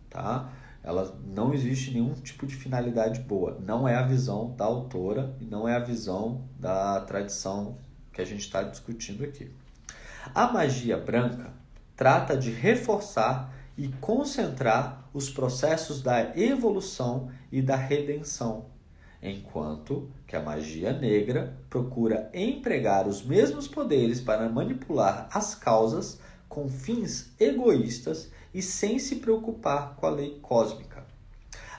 tá? Ela não existe nenhum tipo de finalidade boa. Não é a visão da autora e não é a visão da tradição que a gente está discutindo aqui. A magia branca trata de reforçar e concentrar os processos da evolução e da redenção, enquanto que a magia negra procura empregar os mesmos poderes para manipular as causas com fins egoístas e sem se preocupar com a lei cósmica.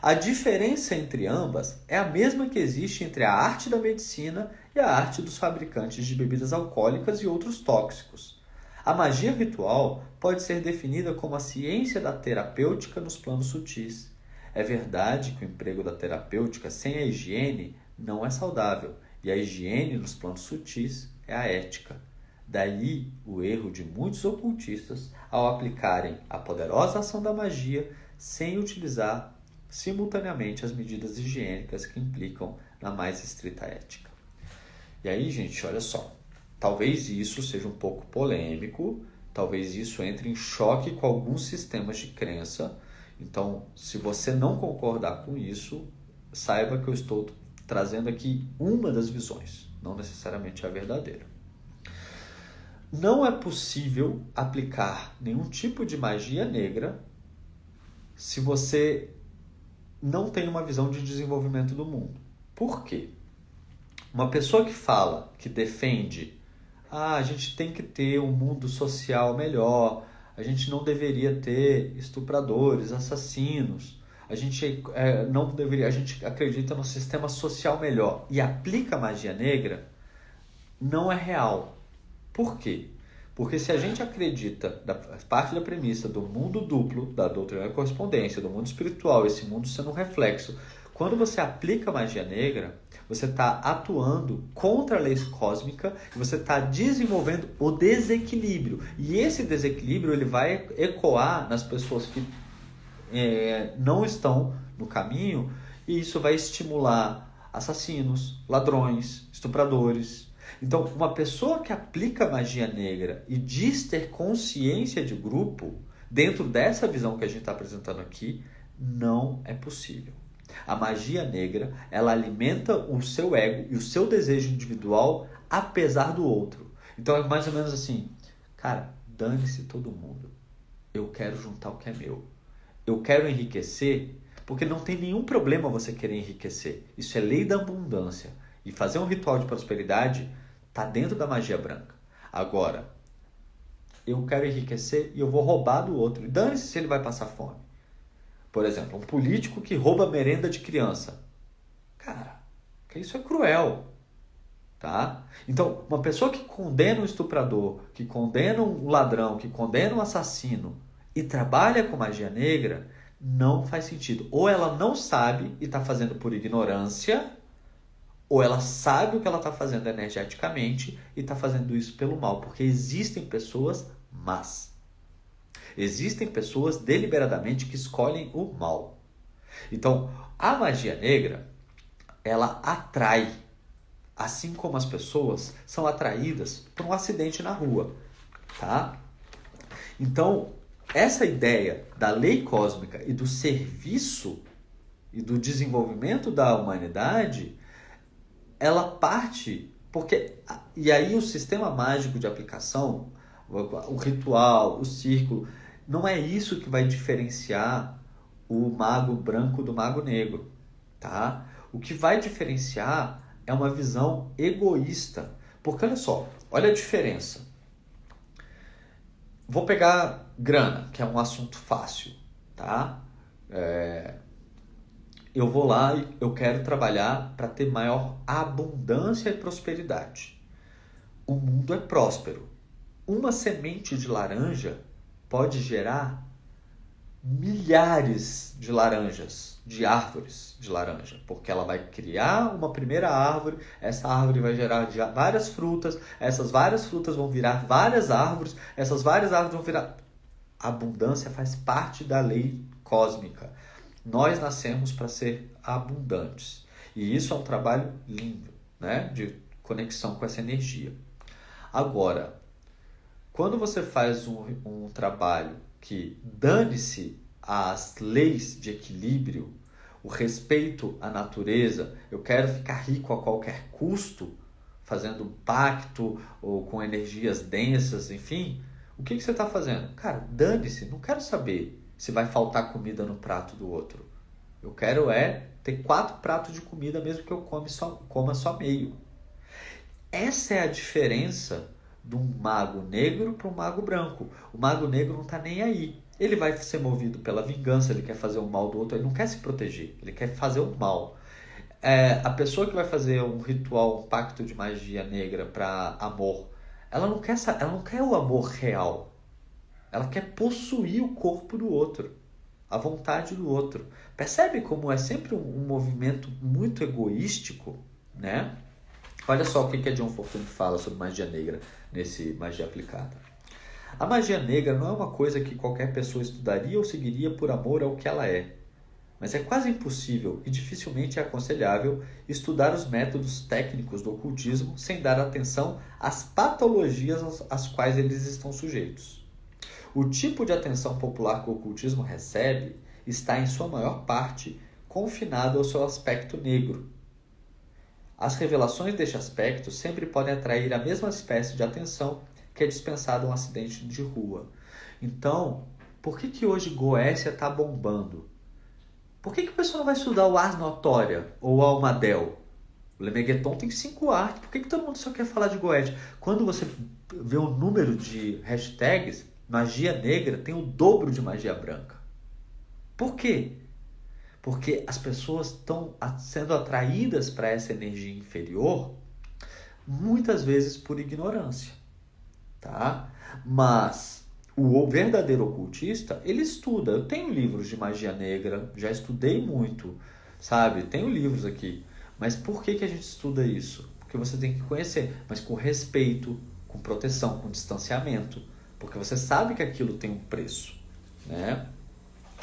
A diferença entre ambas é a mesma que existe entre a arte da medicina e a arte dos fabricantes de bebidas alcoólicas e outros tóxicos. A magia ritual pode ser definida como a ciência da terapêutica nos planos sutis. É verdade que o emprego da terapêutica sem a higiene não é saudável, e a higiene nos planos sutis é a ética. Daí o erro de muitos ocultistas ao aplicarem a poderosa ação da magia sem utilizar simultaneamente as medidas higiênicas que implicam na mais estrita ética. E aí, gente, olha só, talvez isso seja um pouco polêmico, talvez isso entre em choque com alguns sistemas de crença. Então, se você não concordar com isso, saiba que eu estou trazendo aqui uma das visões, não necessariamente a verdadeira. Não é possível aplicar nenhum tipo de magia negra se você não tem uma visão de desenvolvimento do mundo. Por quê? Uma pessoa que fala, que defende, a gente tem que ter um mundo social melhor, a gente não deveria ter estupradores, assassinos, a gente acredita num sistema social melhor e aplica magia negra, não é real. Por quê? Porque se a gente acredita, parte da premissa do mundo duplo, da doutrina da correspondência, do mundo espiritual, esse mundo sendo um reflexo, quando você aplica magia negra, você está atuando contra a lei cósmica e você está desenvolvendo o desequilíbrio. E esse desequilíbrio ele vai ecoar nas pessoas que não estão no caminho, e isso vai estimular assassinos, ladrões, estupradores. Então, uma pessoa que aplica magia negra e diz ter consciência de grupo, dentro dessa visão que a gente está apresentando aqui, não é possível. A magia negra, ela alimenta o seu ego e o seu desejo individual apesar do outro. Então é mais ou menos assim, cara, dane-se todo mundo. Eu quero juntar o que é meu. Eu quero enriquecer, porque não tem nenhum problema você querer enriquecer. Isso é lei da abundância. E fazer um ritual de prosperidade está dentro da magia branca. Agora, eu quero enriquecer e eu vou roubar do outro. E dane-se se ele vai passar fome. Por exemplo, um político que rouba merenda de criança. Cara, isso é cruel. Tá? Então, uma pessoa que condena um estuprador, que condena um ladrão, que condena um assassino e trabalha com magia negra, não faz sentido. Ou ela não sabe e está fazendo por ignorância, ou ela sabe o que ela está fazendo energeticamente e está fazendo isso pelo mal. Porque existem pessoas más. Existem pessoas deliberadamente que escolhem o mal. Então, a magia negra, ela atrai, assim como as pessoas são atraídas por um acidente na rua, tá? Então, essa ideia da lei cósmica e do serviço e do desenvolvimento da humanidade, ela parte porque... E aí o sistema mágico de aplicação, o ritual, o círculo, não é isso que vai diferenciar o mago branco do mago negro, tá? O que vai diferenciar é uma visão egoísta. Porque olha só, olha a diferença. Vou pegar grana, que é um assunto fácil, tá? Eu vou lá e eu quero trabalhar para ter maior abundância e prosperidade. O mundo é próspero. Uma semente de laranja pode gerar milhares de laranjas, de árvores de laranja, porque ela vai criar uma primeira árvore, essa árvore vai gerar várias frutas, essas várias frutas vão virar várias árvores, essas várias árvores vão virar... A abundância faz parte da lei cósmica. Nós nascemos para ser abundantes. E isso é um trabalho lindo, né? De conexão com essa energia. Agora, quando você faz um trabalho que dane-se às leis de equilíbrio, o respeito à natureza, eu quero ficar rico a qualquer custo, fazendo pacto ou com energias densas, enfim, o que você está fazendo? Cara, dane-se, não quero saber se vai faltar comida no prato do outro. Eu quero ter 4 pratos de comida mesmo que eu coma só meio. Essa é a diferença de um mago negro para um mago branco. O mago negro não está nem aí. Ele vai ser movido pela vingança, ele quer fazer o mal do outro, ele não quer se proteger, ele quer fazer o mal. a pessoa que vai fazer um ritual, um pacto de magia negra para amor, ela não quer o amor real. Ela quer possuir o corpo do outro, a vontade do outro. Percebe como é sempre um movimento muito egoístico, né? Olha só o que a John Fortune fala sobre magia negra nesse Magia Aplicada. A magia negra não é uma coisa que qualquer pessoa estudaria ou seguiria por amor ao que ela é. Mas é quase impossível e dificilmente é aconselhável estudar os métodos técnicos do ocultismo sem dar atenção às patologias às quais eles estão sujeitos. O tipo de atenção popular que o ocultismo recebe está, em sua maior parte, confinado ao seu aspecto negro. As revelações deste aspecto sempre podem atrair a mesma espécie de atenção que é dispensada a um acidente de rua. Então, por que hoje Goécia está bombando? Por que o pessoal não vai estudar o Ars Notoria ou o Almadel? O Lemegeton tem 5 artes. Por que todo mundo só quer falar de Goécia? Quando você vê o número de hashtags, magia negra tem o dobro de magia branca. Por quê? Porque as pessoas estão sendo atraídas para essa energia inferior, muitas vezes por ignorância. Tá? Mas o verdadeiro ocultista, ele estuda. Eu tenho livros de magia negra, já estudei muito, sabe? Tenho livros aqui. Mas por que a gente estuda isso? Porque você tem que conhecer, mas com respeito, com proteção, com distanciamento. Porque você sabe que aquilo tem um preço, né?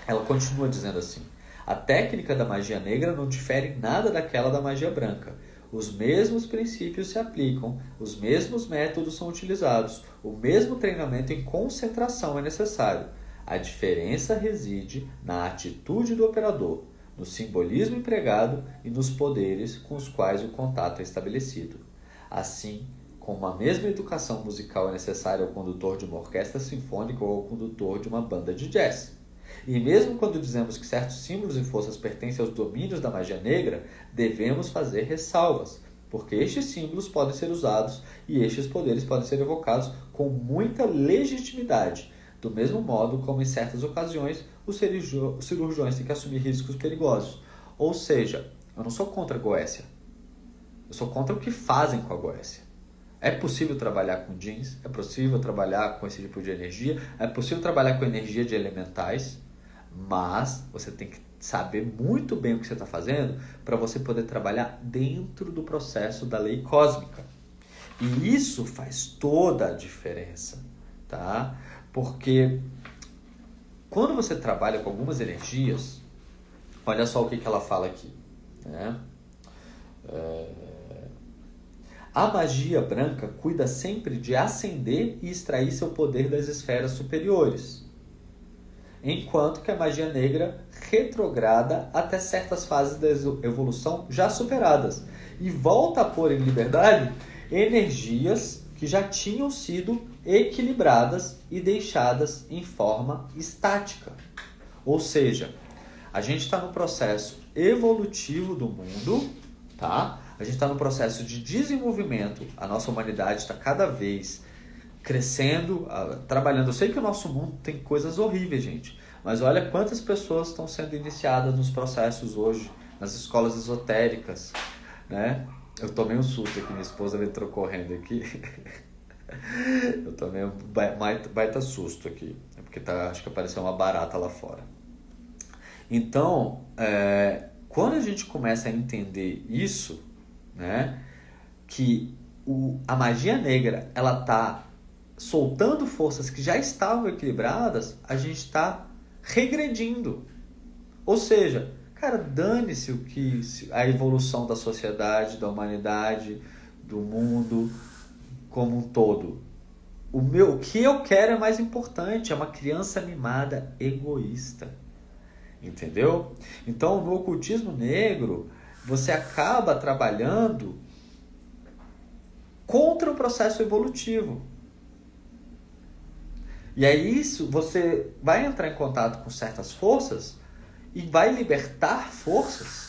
Ela continua dizendo assim: a técnica da magia negra não difere nada daquela da magia branca. Os mesmos princípios se aplicam, os mesmos métodos são utilizados, o mesmo treinamento em concentração é necessário. A diferença reside na atitude do operador, no simbolismo empregado e nos poderes com os quais o contato é estabelecido. Assim, como a mesma educação musical é necessária ao condutor de uma orquestra sinfônica ou ao condutor de uma banda de jazz. E mesmo quando dizemos que certos símbolos e forças pertencem aos domínios da magia negra, devemos fazer ressalvas, porque estes símbolos podem ser usados e estes poderes podem ser evocados com muita legitimidade, do mesmo modo como em certas ocasiões os cirurgiões têm que assumir riscos perigosos. Ou seja, eu não sou contra a Goécia, eu sou contra o que fazem com a Goécia. É possível trabalhar com jeans, é possível trabalhar com esse tipo de energia, é possível trabalhar com energia de elementais, mas você tem que saber muito bem o que você está fazendo para você poder trabalhar dentro do processo da lei cósmica. E isso faz toda a diferença, tá? Porque quando você trabalha com algumas energias, olha só o que ela fala aqui, né? A magia branca cuida sempre de acender e extrair seu poder das esferas superiores, enquanto que a magia negra retrograda até certas fases da evolução já superadas e volta a pôr em liberdade energias que já tinham sido equilibradas e deixadas em forma estática. Ou seja, a gente está no processo evolutivo do mundo, tá? A gente está no processo de desenvolvimento, a nossa humanidade está cada vez crescendo, trabalhando. Eu sei que o nosso mundo tem coisas horríveis, gente, mas olha quantas pessoas estão sendo iniciadas nos processos hoje, nas escolas esotéricas, né? Eu tomei um susto aqui, minha esposa entrou correndo aqui. Eu tomei um baita susto aqui, porque acho que apareceu uma barata lá fora. Então, quando a gente começa a entender isso, né, que a magia negra ela está soltando forças que já estavam equilibradas, a gente está regredindo. Ou seja, cara, dane-se a evolução da sociedade, da humanidade, do mundo como um todo. O que eu quero é mais importante, é uma criança mimada egoísta. Entendeu? Então, no ocultismo negro, você acaba trabalhando contra o processo evolutivo. E aí você vai entrar em contato com certas forças e vai libertar forças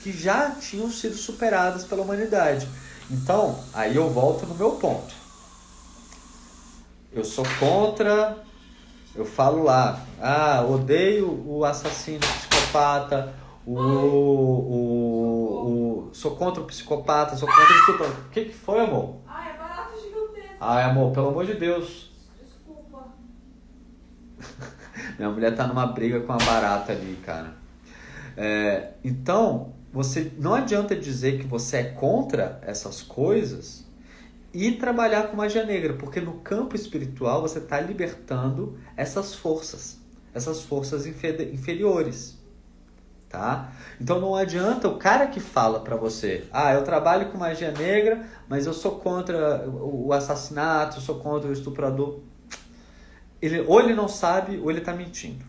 que já tinham sido superadas pela humanidade. Então, aí eu volto no meu ponto. Eu sou contra, eu falo lá, odeio o assassino, o psicopata, sou contra o psicopata, sou contra o estupro. O que foi, amor? Ah, é barato gigantesco. Ai, amor, pelo amor de Deus. Desculpa. Minha mulher tá numa briga com a barata ali, cara. Então, você não adianta dizer que você é contra essas coisas e trabalhar com magia negra, porque no campo espiritual você está libertando essas forças inferiores, tá? Então não adianta o cara que fala para você, eu trabalho com magia negra, mas eu sou contra o assassinato, eu sou contra o estuprador. Ou ele não sabe ou ele está mentindo,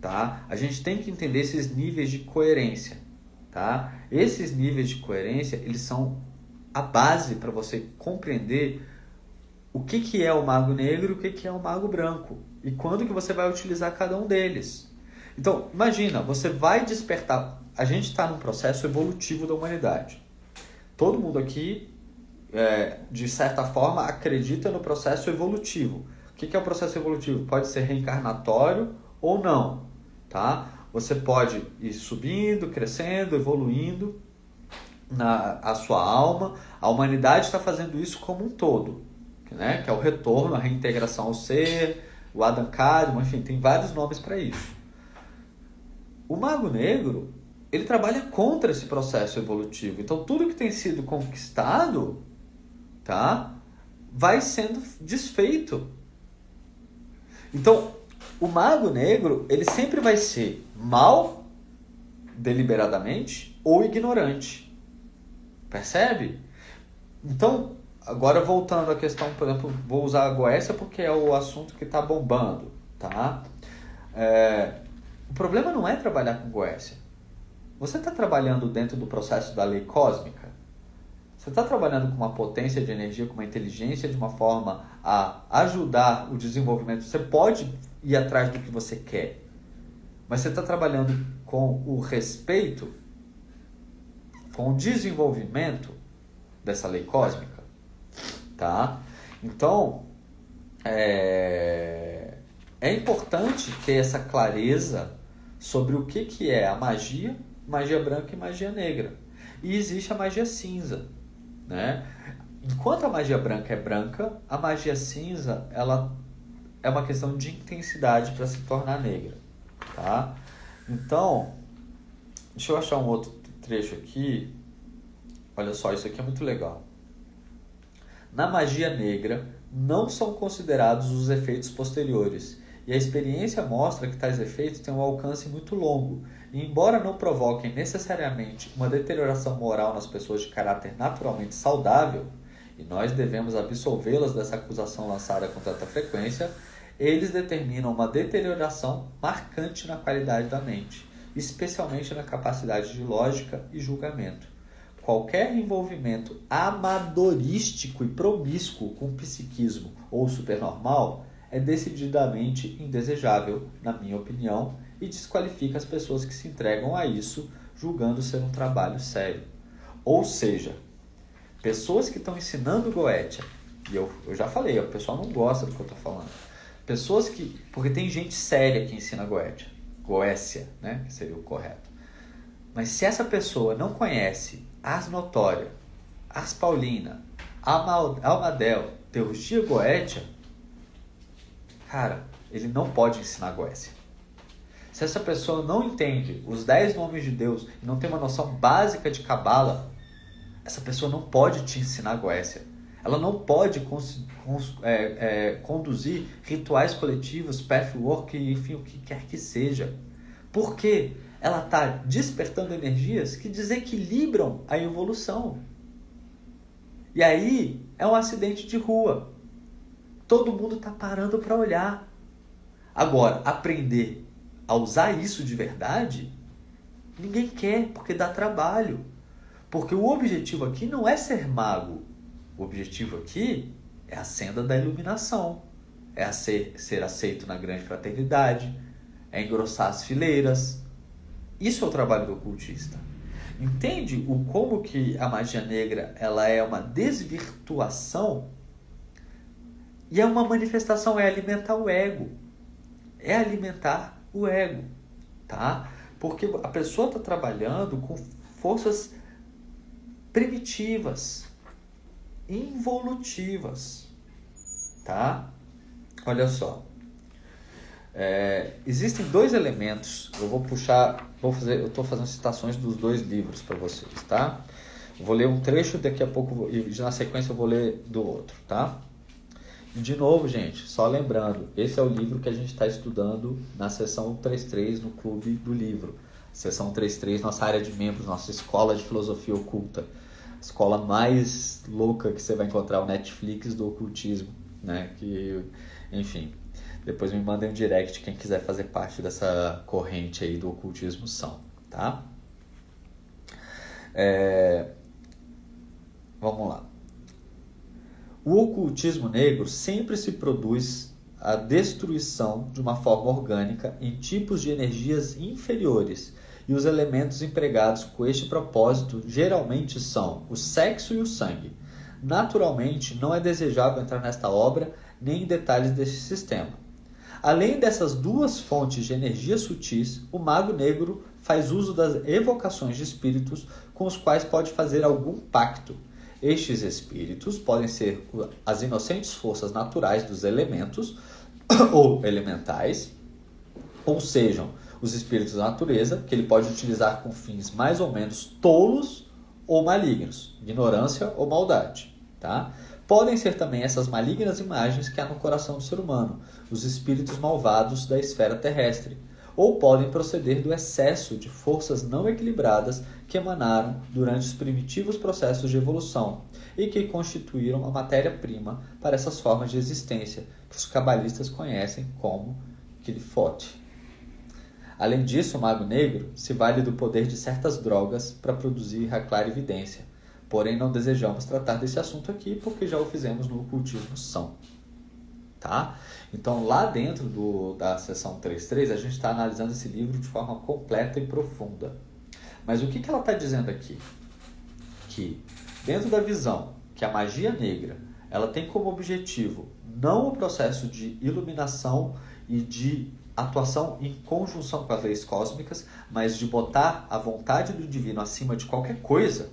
tá? A gente tem que entender esses níveis de coerência, tá? Esses níveis de coerência, eles são a base para você compreender o que é o mago negro e o que é o mago branco e quando que você vai utilizar cada um deles. Então, imagina, você vai despertar. A gente está num processo evolutivo da humanidade. Todo mundo aqui, de certa forma, acredita no processo evolutivo. O que é o processo evolutivo? Pode ser reencarnatório ou não, tá? Você pode ir subindo, crescendo, evoluindo a sua alma. A humanidade está fazendo isso como um todo, né? Que é o retorno, a reintegração ao ser, o Adam Kadmon, enfim, tem vários nomes para isso. O Mago Negro, ele trabalha contra esse processo evolutivo. Então, tudo que tem sido conquistado, tá, vai sendo desfeito. Então, o Mago Negro, ele sempre vai ser mal, deliberadamente, ou ignorante. Percebe? Então, agora voltando à questão, por exemplo, vou usar a Goécia porque é o assunto que está bombando, tá? O problema não é trabalhar com Goécia. Você está trabalhando dentro do processo da lei cósmica? Você está trabalhando com uma potência de energia, com uma inteligência de uma forma a ajudar o desenvolvimento. Você pode ir atrás do que você quer, mas você está trabalhando com o respeito, com o desenvolvimento dessa lei cósmica, tá? Então, é importante ter essa clareza sobre o que é a magia branca e magia negra. E existe a magia cinza, né? Enquanto a magia branca é branca, a magia cinza, ela é uma questão de intensidade para se tornar negra, tá? Então, deixa eu achar um outro trecho aqui. Olha só, isso aqui é muito legal. Na magia negra, não são considerados os efeitos posteriores, e a experiência mostra que tais efeitos têm um alcance muito longo, e embora não provoquem necessariamente uma deterioração moral nas pessoas de caráter naturalmente saudável, e nós devemos absolvê-las dessa acusação lançada com tanta frequência, eles determinam uma deterioração marcante na qualidade da mente, especialmente na capacidade de lógica e julgamento. Qualquer envolvimento amadorístico e promíscuo com psiquismo ou supernormal é decididamente indesejável, na minha opinião, e desqualifica as pessoas que se entregam a isso, julgando ser um trabalho sério. Ou seja, pessoas que estão ensinando Goetia, e eu já falei, o pessoal não gosta do que eu estou falando, pessoas que... Porque tem gente séria que ensina Goécia, né, que seria o correto. Mas se essa pessoa não conhece Ars Notória, Ars Paulina, Almadel, Teurgia Goetia, cara, ele não pode ensinar Goécia. Se essa pessoa não entende os 10 nomes de Deus e não tem uma noção básica de Cabala, essa pessoa não pode te ensinar Goécia. Ela não pode conduzir rituais coletivos, pathwork, enfim, o que quer que seja. Por quê? Ela está despertando energias que desequilibram a evolução. E aí é um acidente de rua. Todo mundo está parando para olhar. Agora, aprender a usar isso de verdade, ninguém quer, porque dá trabalho. Porque o objetivo aqui não é ser mago. O objetivo aqui é a senda da iluminação. É ser aceito na grande fraternidade. É engrossar as fileiras. Isso é o trabalho do ocultista. Entende como que a magia negra ela é uma desvirtuação e é uma manifestação, é alimentar o ego. É alimentar o ego, tá? Porque a pessoa está trabalhando com forças primitivas, involutivas, tá? Olha só. Existem dois elementos. Eu estou fazendo citações dos dois livros para vocês, tá? Eu vou ler um trecho, daqui a pouco, e na sequência eu vou ler do outro, tá? E de novo, gente, só lembrando, esse é o livro que a gente está estudando na sessão 33 no Clube do Livro. Sessão 33, nossa área de membros, nossa escola de filosofia oculta. Escola mais louca que você vai encontrar, o Netflix do ocultismo, né? Enfim, depois me mandem um direct quem quiser fazer parte dessa corrente aí do ocultismo tá? Vamos lá. O ocultismo negro sempre se produz a destruição de uma forma orgânica em tipos de energias inferiores, e os elementos empregados com este propósito geralmente são o sexo e o sangue. Naturalmente, não é desejável entrar nesta obra nem em detalhes deste sistema. Além dessas duas fontes de energias sutis, o mago negro faz uso das evocações de espíritos com os quais pode fazer algum pacto. Estes espíritos podem ser as inocentes forças naturais dos elementos ou elementais, ou sejam os espíritos da natureza, que ele pode utilizar com fins mais ou menos tolos ou malignos, ignorância ou maldade, tá? Podem ser também essas malignas imagens que há no coração do ser humano, os espíritos malvados da esfera terrestre, ou podem proceder do excesso de forças não equilibradas que emanaram durante os primitivos processos de evolução e que constituíram a matéria-prima para essas formas de existência que os cabalistas conhecem como Qliphotep. Além disso, o mago negro se vale do poder de certas drogas para produzir a clarividência. Porém, não desejamos tratar desse assunto aqui porque já o fizemos no ocultismo tá? Então, lá dentro da seção 3.3, a gente está analisando esse livro de forma completa e profunda. Mas o que ela está dizendo aqui? Que, dentro da visão que a magia negra ela tem como objetivo não o processo de iluminação e de atuação em conjunção com as leis cósmicas, mas de botar a vontade do divino acima de qualquer coisa,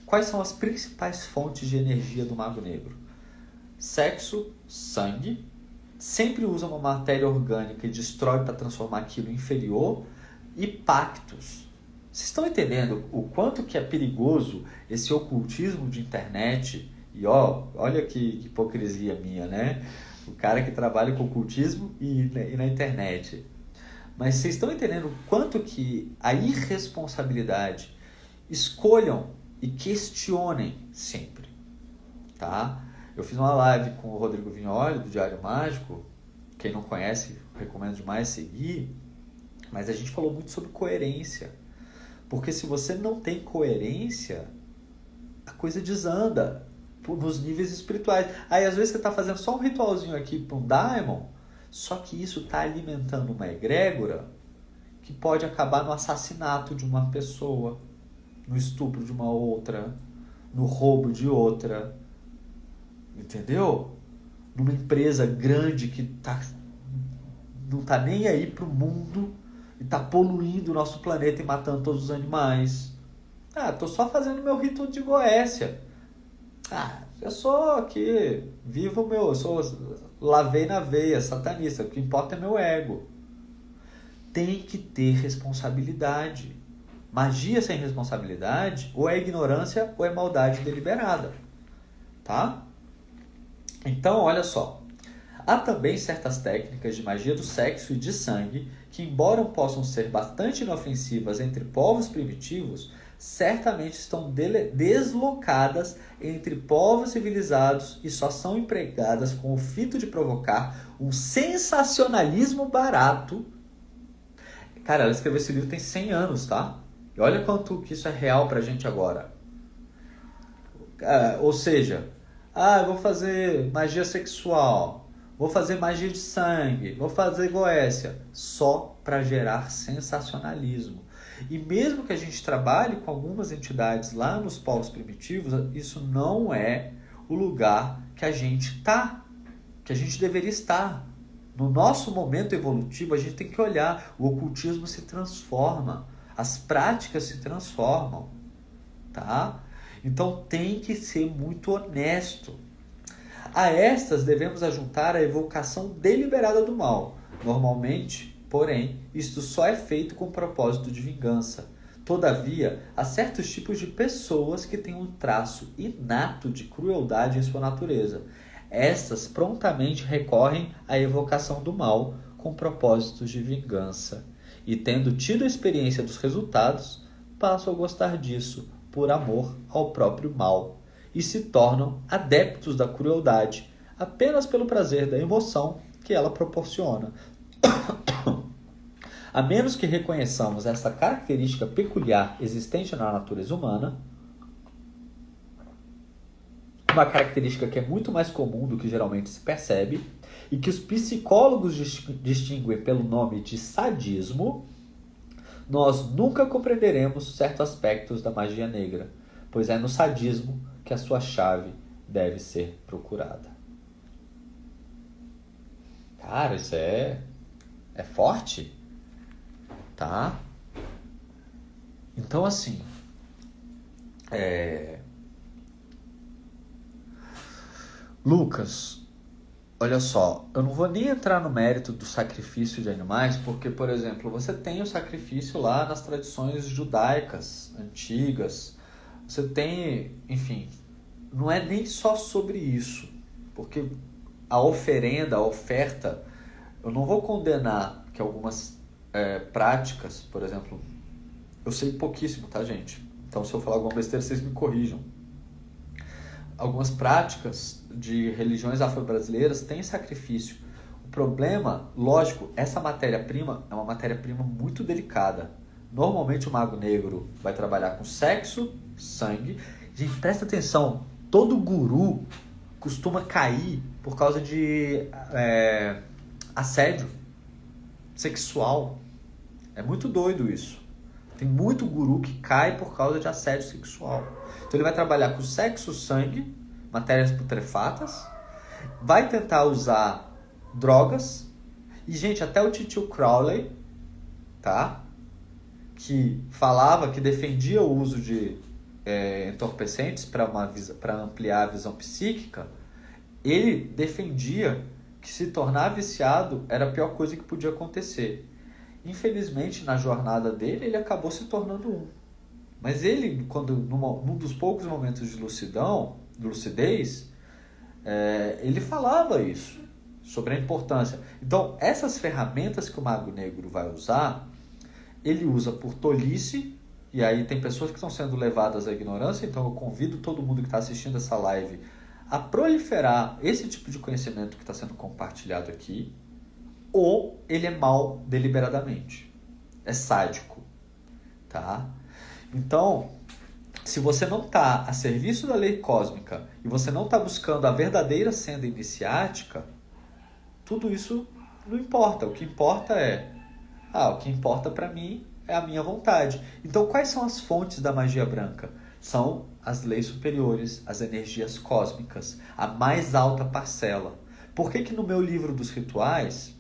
quais são as principais fontes de energia do mago negro? Sexo, sangue, sempre usa uma matéria orgânica e destrói para transformar aquilo em inferior, e pactos. Vocês estão entendendo o quanto que é perigoso esse ocultismo de internet? E olha que hipocrisia minha, né? O cara que trabalha com ocultismo e na internet. Mas vocês estão entendendo o quanto que a irresponsabilidade? Escolham e questionem sempre, tá? Eu fiz uma live com o Rodrigo Vignoli, do Diário Mágico. Quem não conhece, recomendo demais seguir. Mas a gente falou muito sobre coerência. Porque se você não tem coerência, a coisa desanda nos níveis espirituais. Aí às vezes você está fazendo só um ritualzinho aqui para um daimon, só que isso está alimentando uma egrégora que pode acabar no assassinato de uma pessoa, no estupro de uma outra, no roubo de outra. Entendeu? Numa empresa grande que não está nem aí para o mundo e está poluindo o nosso planeta e matando todos os animais. Estou só fazendo meu rito de Goécia. Eu sou aqui, vivo o meu, lavei na veia, satanista, o que importa é meu ego. Tem que ter responsabilidade. Magia sem responsabilidade, ou é ignorância ou é maldade deliberada, tá? Então, olha só. Há também certas técnicas de magia do sexo e de sangue que, embora possam ser bastante inofensivas entre povos primitivos, certamente estão deslocadas entre povos civilizados e só são empregadas com o fito de provocar um sensacionalismo barato. Cara, ela escreveu esse livro tem 100 anos, tá? E olha quanto que isso é real pra gente agora. Ou seja, eu vou fazer magia sexual, vou fazer magia de sangue, vou fazer Goécia, só para gerar sensacionalismo. E mesmo que a gente trabalhe com algumas entidades lá nos povos primitivos, isso não é o lugar que a gente está, que a gente deveria estar. No nosso momento evolutivo, a gente tem que olhar, o ocultismo se transforma, as práticas se transformam, tá? Então tem que ser muito honesto. A estas devemos ajuntar a evocação deliberada do mal. Normalmente, porém, isto só é feito com propósito de vingança. Todavia, há certos tipos de pessoas que têm um traço inato de crueldade em sua natureza. Estas prontamente recorrem à evocação do mal com propósitos de vingança. E tendo tido a experiência dos resultados, passam a gostar disso por amor ao próprio mal e se tornam adeptos da crueldade apenas pelo prazer da emoção que ela proporciona. A menos que reconheçamos essa característica peculiar existente na natureza humana, uma característica que é muito mais comum do que geralmente se percebe, e que os psicólogos distinguem pelo nome de sadismo, nós nunca compreenderemos certos aspectos da magia negra, pois é no sadismo que a sua chave deve ser procurada. Cara, isso é forte, tá? Então, assim, Lucas, olha só, eu não vou nem entrar no mérito do sacrifício de animais, porque, por exemplo, você tem o sacrifício lá nas tradições judaicas antigas, você tem, enfim, não é nem só sobre isso, porque a oferenda, a oferta, eu não vou condenar que algumas práticas, por exemplo, eu sei pouquíssimo, tá, gente? Então, se eu falar alguma besteira, vocês me corrijam. Algumas práticas de religiões afro-brasileiras têm sacrifício. O problema, lógico, essa matéria-prima é uma matéria-prima muito delicada. Normalmente o mago negro vai trabalhar com sexo, sangue. Gente, presta atenção, todo guru costuma cair por causa de assédio sexual. É muito doido isso. Tem muito guru que cai por causa de assédio sexual. Então ele vai trabalhar com sexo, sangue, matérias putrefatas, vai tentar usar drogas. E, gente, até o Titio Crowley, tá? Que falava, que defendia o uso de entorpecentes para ampliar a visão psíquica, ele defendia que se tornar viciado era a pior coisa que podia acontecer. Infelizmente, na jornada dele, ele acabou se tornando um. Mas ele, num dos poucos momentos de lucidez, ele falava isso, sobre a importância. Então, essas ferramentas que o Mago Negro vai usar, ele usa por tolice, e aí tem pessoas que estão sendo levadas à ignorância, então eu convido todo mundo que está assistindo essa live a proliferar esse tipo de conhecimento que está sendo compartilhado aqui, ou ele é mal deliberadamente, é sádico, tá? Então, se você não está a serviço da lei cósmica e você não está buscando a verdadeira senda iniciática, tudo isso não importa. O que importa o que importa para mim é a minha vontade. Então, quais são as fontes da magia branca? São as leis superiores, as energias cósmicas, a mais alta parcela. Por que no meu livro dos rituais,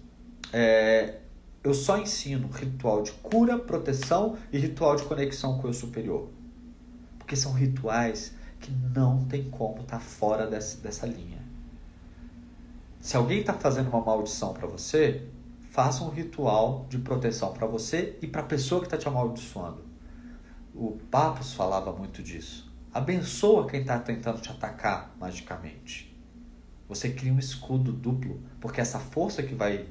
eu só ensino ritual de cura, proteção e ritual de conexão com o eu superior? Porque são rituais que não tem como estar fora dessa linha. Se alguém está fazendo uma maldição para você, faça um ritual de proteção para você e para a pessoa que está te amaldiçoando. O Papos falava muito disso. Abençoa quem está tentando te atacar magicamente. Você cria um escudo duplo, porque essa força que vai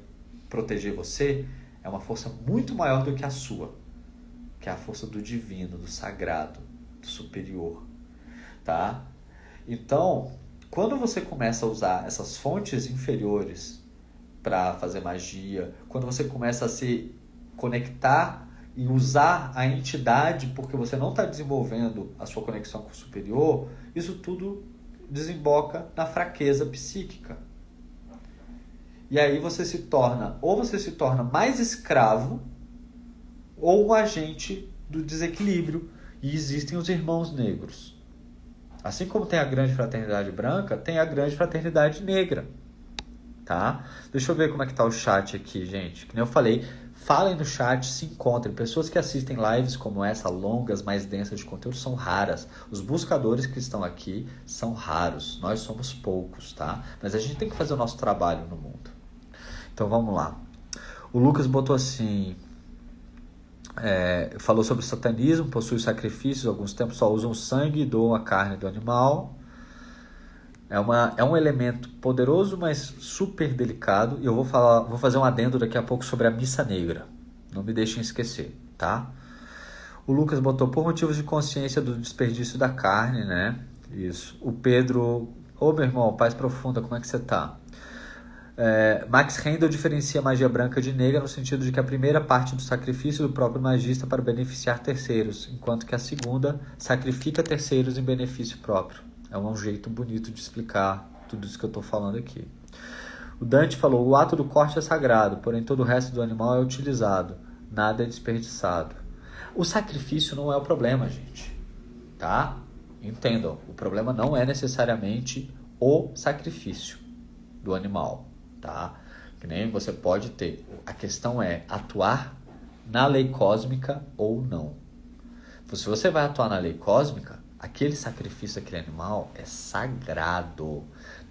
proteger você é uma força muito maior do que a sua, que é a força do divino, do sagrado, do superior, tá? Então, quando você começa a usar essas fontes inferiores para fazer magia, quando você começa a se conectar e usar a entidade porque você não está desenvolvendo a sua conexão com o superior, isso tudo desemboca na fraqueza psíquica. E aí você se torna mais escravo ou um agente do desequilíbrio. E existem os irmãos negros. Assim como tem a grande fraternidade branca, tem a grande fraternidade negra. Tá? Deixa eu ver como é que tá o chat aqui, gente. Que nem eu falei, Falem no chat, se encontrem. Pessoas que assistem lives como essa, longas, mais densas de conteúdo, são raras. Os buscadores que estão aqui são raros. Nós somos poucos, tá? Mas a gente tem que fazer o nosso trabalho no mundo. Então vamos lá. O Lucas botou assim... falou sobre o satanismo, possui sacrifícios, alguns tempos só usam sangue e doam a carne do animal. É um elemento poderoso, mas super delicado. E eu vou fazer um adendo daqui a pouco sobre a missa negra. Não me deixem esquecer, tá? O Lucas botou por motivos de consciência do desperdício da carne, né? Isso. O Pedro... Ô, meu irmão, paz profunda, como é que você tá? Max Rendel diferencia magia branca de negra no sentido de que a primeira parte do sacrifício do próprio magista para beneficiar terceiros, enquanto que a segunda sacrifica terceiros em benefício próprio. É um jeito bonito de explicar tudo isso que eu estou falando aqui. O Dante falou, o ato do corte é sagrado, porém todo o resto do animal é utilizado, nada é desperdiçado. O sacrifício não é o problema, gente, tá? Entendam, o problema não é necessariamente o sacrifício do animal, tá? Que nem você pode ter. A questão é atuar na lei cósmica ou não. Se você vai atuar na lei cósmica, aquele sacrifício daquele animal é sagrado.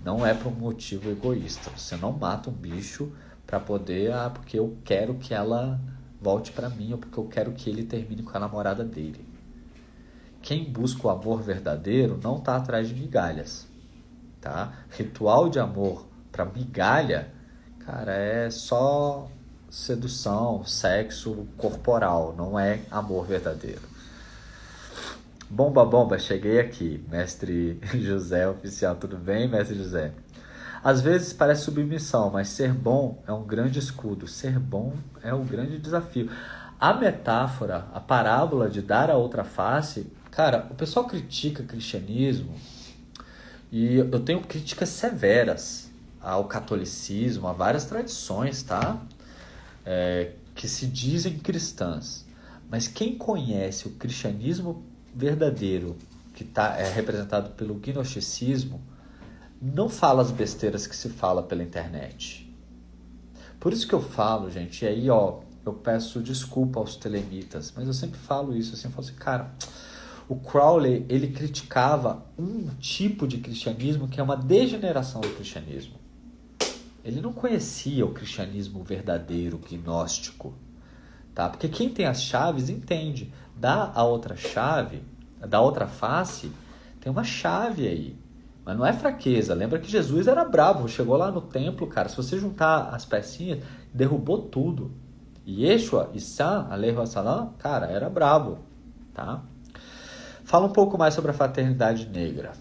Não é por um motivo egoísta. Você não mata um bicho para poder... porque eu quero que ela volte para mim ou porque eu quero que ele termine com a namorada dele. Quem busca o amor verdadeiro não está atrás de migalhas, tá? Ritual de amor para migalha, cara, é só sedução, sexo corporal, não é amor verdadeiro. Bomba, cheguei aqui. Mestre José Oficial, tudo bem, Mestre José? Às vezes parece submissão, mas ser bom é um grande escudo. Ser bom é um grande desafio. A metáfora, a parábola de dar a outra face, cara, o pessoal critica o cristianismo e eu tenho críticas severas ao catolicismo, a várias tradições, tá? Que se dizem cristãs. Mas quem conhece o cristianismo verdadeiro, que é representado pelo gnosticismo, não fala as besteiras que se fala pela internet. Por isso que eu falo, gente, e aí, eu peço desculpa aos telemitas, mas eu sempre falo isso, assim, eu falo assim, cara, o Crowley, ele criticava um tipo de cristianismo que é uma degeneração do cristianismo. Ele não conhecia o cristianismo verdadeiro, gnóstico, tá? Porque quem tem as chaves entende. Da outra face, tem uma chave aí. Mas não é fraqueza. Lembra que Jesus era bravo. Chegou lá no templo, cara. Se você juntar as pecinhas, derrubou tudo. E Yeshua, Issa, alaihi wassalam, cara, era bravo. Tá? Fala um pouco mais sobre a fraternidade negra.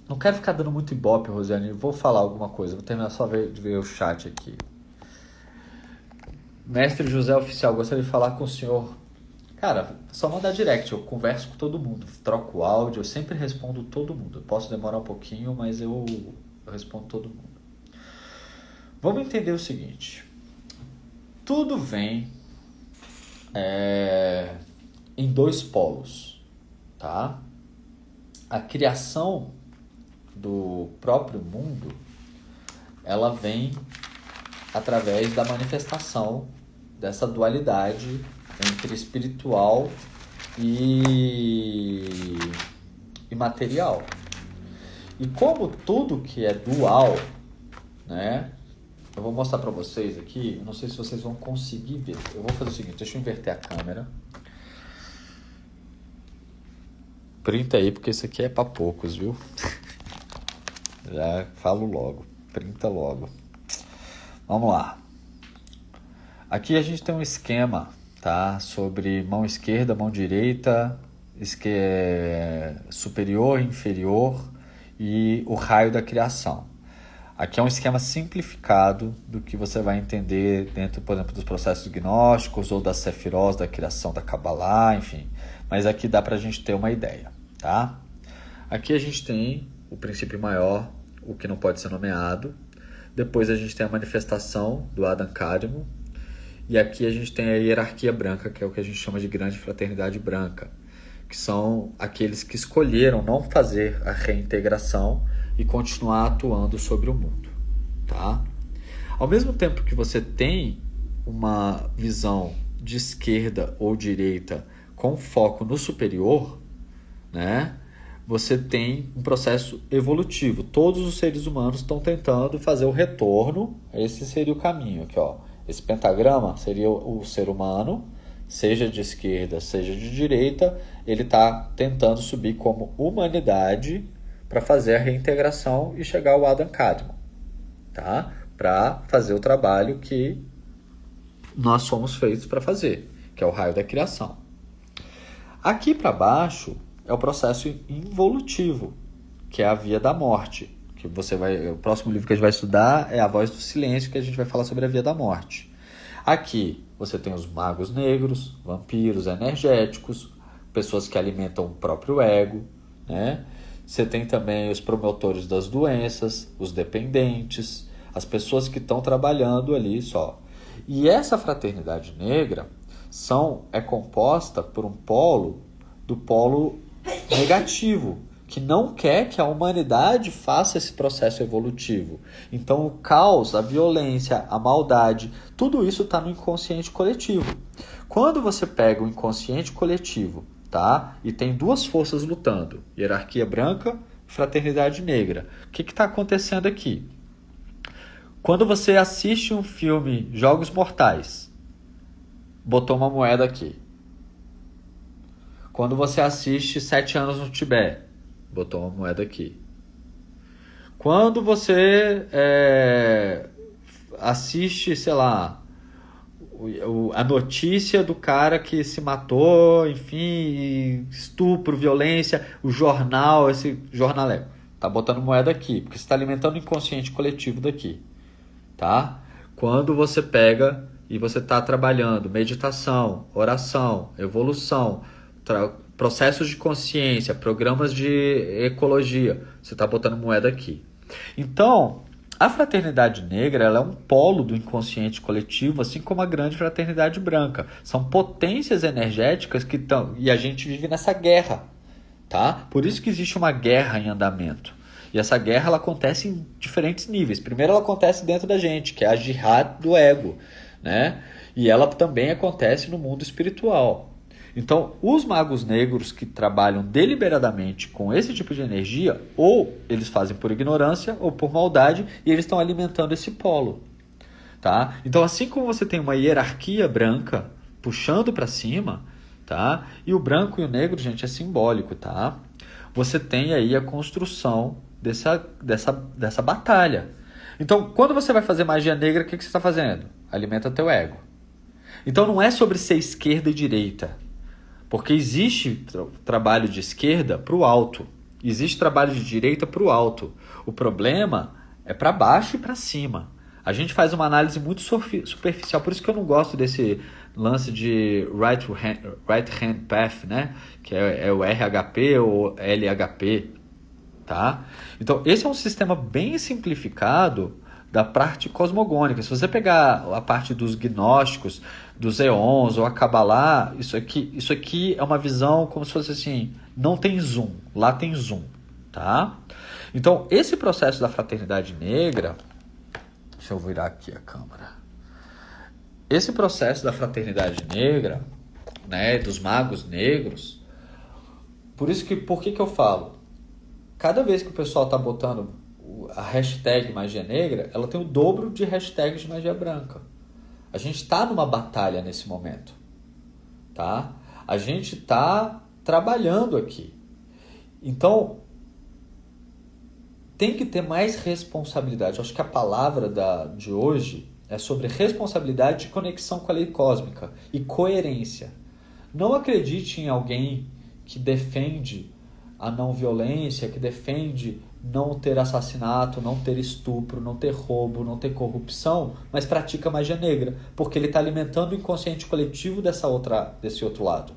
Não quero ficar dando muito ibope, Rosiane. Vou falar alguma coisa. Vou terminar só de ver o chat aqui. Mestre José Oficial, gostaria de falar com o senhor. Cara, só mandar direct, eu converso com todo mundo, troco áudio, eu sempre respondo todo mundo. Eu posso demorar um pouquinho, mas eu respondo todo mundo. Vamos entender o seguinte. Tudo vem em dois polos, tá? A criação do próprio mundo, ela vem através da manifestação dessa dualidade entre espiritual e material. E como tudo que é dual, né? Eu vou mostrar para vocês aqui, eu não sei se vocês vão conseguir ver. Eu vou fazer o seguinte, deixa eu inverter a câmera. Printa aí, porque isso aqui é para poucos, viu? Já falo logo, printa logo. Vamos lá. Aqui a gente tem um esquema, tá? Sobre mão esquerda, mão direita, superior, inferior e o raio da criação. Aqui é um esquema simplificado do que você vai entender dentro, por exemplo, dos processos gnósticos ou das sefirós, da criação da Kabbalah, enfim. Mas aqui dá pra gente ter uma ideia, tá? Aqui a gente tem o princípio maior, o que não pode ser nomeado. Depois a gente tem a manifestação do Adam Kadmon. E aqui a gente tem a hierarquia branca, que é o que a gente chama de grande fraternidade branca, que são aqueles que escolheram não fazer a reintegração e continuar atuando sobre o mundo, tá? Ao mesmo tempo que você tem uma visão de esquerda ou direita com foco no superior, né? Você tem um processo evolutivo. Todos os seres humanos estão tentando fazer o retorno. Esse seria o caminho aqui, ó. Esse pentagrama seria o ser humano, seja de esquerda, seja de direita, ele está tentando subir como humanidade para fazer a reintegração e chegar ao Adam Kadmon, tá? Para fazer o trabalho que nós somos feitos para fazer, que é o raio da criação. Aqui para baixo é o processo involutivo, que é a via da morte. Que você vai, o próximo livro que a gente vai estudar é A Voz do Silêncio, que a gente vai falar sobre a via da morte. Aqui você tem os magos negros, vampiros energéticos, pessoas que alimentam o próprio ego, né? Você tem também os promotores das doenças, os dependentes, as pessoas que estão trabalhando ali só. E essa fraternidade negra é composta por um polo do polo negativo, que não quer que a humanidade faça esse processo evolutivo. Então o caos, a violência, a maldade, tudo isso está no inconsciente coletivo. Quando você pega o inconsciente coletivo, tá? E tem duas forças lutando, hierarquia branca, fraternidade negra. O que está acontecendo aqui? Quando você assiste um filme Jogos Mortais, botou uma moeda aqui. Quando você assiste 7 anos no Tibete, botou uma moeda aqui. Quando você assiste, sei lá, a notícia do cara que se matou, enfim, estupro, violência, o jornal, esse jornaleco, tá botando moeda aqui, porque você está alimentando o inconsciente coletivo daqui, tá? Quando você pega e você está trabalhando meditação, oração, evolução, processos de consciência, programas de ecologia, você está botando moeda aqui. Então, a fraternidade negra ela é um polo do inconsciente coletivo, assim como a grande fraternidade branca. São potências energéticas que estão... E a gente vive nessa guerra, tá? Por isso que existe uma guerra em andamento. E essa guerra ela acontece em diferentes níveis. Primeiro ela acontece dentro da gente, que é a jihad do ego, né? E ela também acontece no mundo espiritual. Então, os magos negros que trabalham deliberadamente com esse tipo de energia, ou eles fazem por ignorância ou por maldade, e eles estão alimentando esse polo, tá? Então, assim como você tem uma hierarquia branca puxando para cima, tá? E o branco e o negro, gente, é simbólico, tá? Você tem aí a construção dessa batalha. Então, quando você vai fazer magia negra, o que você está fazendo? Alimenta teu ego. Então, não é sobre ser esquerda e direita. Porque existe trabalho de esquerda para o alto. Existe trabalho de direita para o alto. O problema é para baixo e para cima. A gente faz uma análise muito superficial. Por isso que eu não gosto desse lance de right hand path, né? Que é o RHP ou LHP. Tá? Então, esse é um sistema bem simplificado da parte cosmogônica. Se você pegar a parte dos gnósticos, dos éons ou a Kabbalah, isso aqui é uma visão como se fosse assim, não tem zoom, lá tem zoom, tá? Então, esse processo da fraternidade negra, deixa eu virar aqui a câmera. Esse processo da fraternidade negra, né, dos magos negros, por que eu falo? Cada vez que o pessoal está botando a hashtag magia negra, ela tem o dobro de hashtags de magia branca. A gente está numa batalha nesse momento, tá? A gente está trabalhando aqui. Então, tem que ter mais responsabilidade. Eu acho que a palavra de hoje é sobre responsabilidade e conexão com a lei cósmica e coerência. Não acredite em alguém que defende a não violência, que defende não ter assassinato, não ter estupro, não ter roubo, não ter corrupção, mas pratica magia negra, porque ele está alimentando o inconsciente coletivo desse outro lado.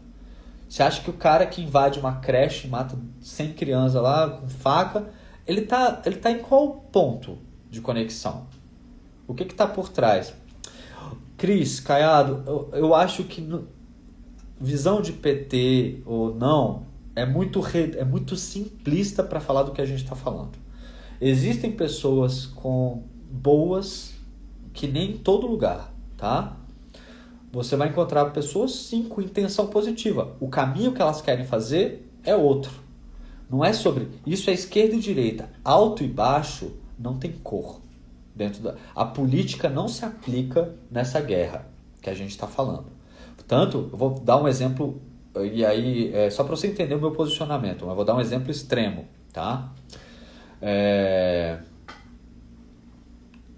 Você acha que o cara que invade uma creche, mata 100 crianças lá com faca, ele tá em qual ponto de conexão? O que está por trás? Cris, Caiado, eu acho que visão de PT ou não é muito simplista para falar do que a gente está falando. Existem pessoas boas que nem em todo lugar, tá? você vai encontrar pessoas, sim, com intenção positiva. O caminho que elas querem fazer é outro. Não é sobre... Isso é esquerda e direita. Alto e baixo não tem cor. A política não se aplica nessa guerra que a gente está falando. Portanto, eu vou dar um exemplo, e aí, só para você entender o meu posicionamento, eu vou dar um exemplo extremo, tá?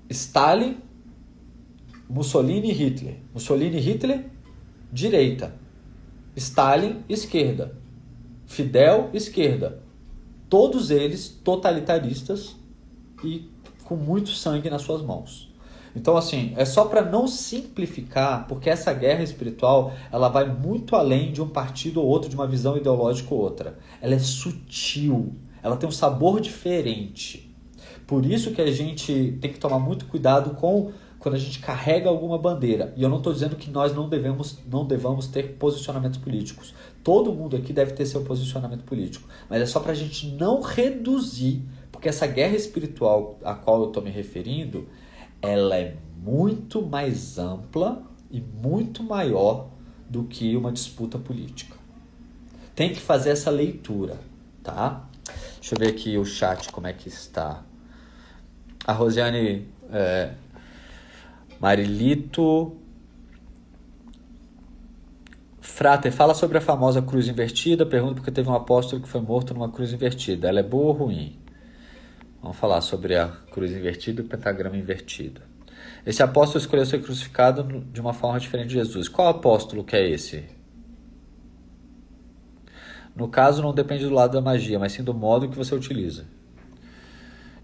Stalin, Mussolini e Hitler. Mussolini e Hitler, direita. Stalin, esquerda. Fidel, esquerda. Todos eles totalitaristas e com muito sangue nas suas mãos. Então, assim, é só para não simplificar, porque essa guerra espiritual, ela vai muito além de um partido ou outro, de uma visão ideológica ou outra. Ela é sutil, ela tem um sabor diferente. Por isso que a gente tem que tomar muito cuidado quando a gente carrega alguma bandeira. E eu não estou dizendo que nós não devamos ter posicionamentos políticos. Todo mundo aqui deve ter seu posicionamento político. Mas é só para a gente não reduzir, porque essa guerra espiritual a qual eu estou me referindo, ela é muito mais ampla e muito maior do que uma disputa política. Tem que fazer essa leitura, tá? Deixa eu ver aqui o chat como é que está. A Rosiane Marilito Frater fala sobre a famosa cruz invertida. Pergunta porque teve um apóstolo que foi morto numa cruz invertida. Ela é boa ou ruim? Vamos falar sobre a cruz invertida e o pentagrama invertido. Esse apóstolo escolheu ser crucificado de uma forma diferente de Jesus. Qual apóstolo que é esse? No caso, não depende do lado da magia, mas sim do modo que você utiliza.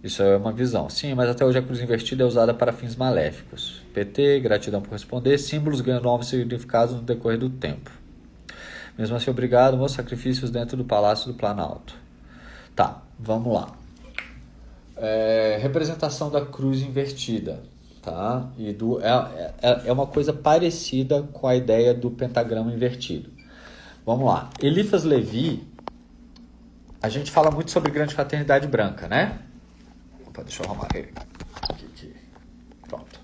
Isso é uma visão. Sim, mas até hoje a cruz invertida é usada para fins maléficos. PT, gratidão por responder. Símbolos ganham novos significados no decorrer do tempo. Mesmo assim, obrigado, meus sacrifícios dentro do Palácio do Planalto. Tá, vamos lá. Representação da cruz invertida, tá? É uma coisa parecida com a ideia do pentagrama invertido. Vamos lá. Eliphas Levi, a gente fala muito sobre grande fraternidade branca, né? Opa, deixa eu arrumar aqui. Pronto.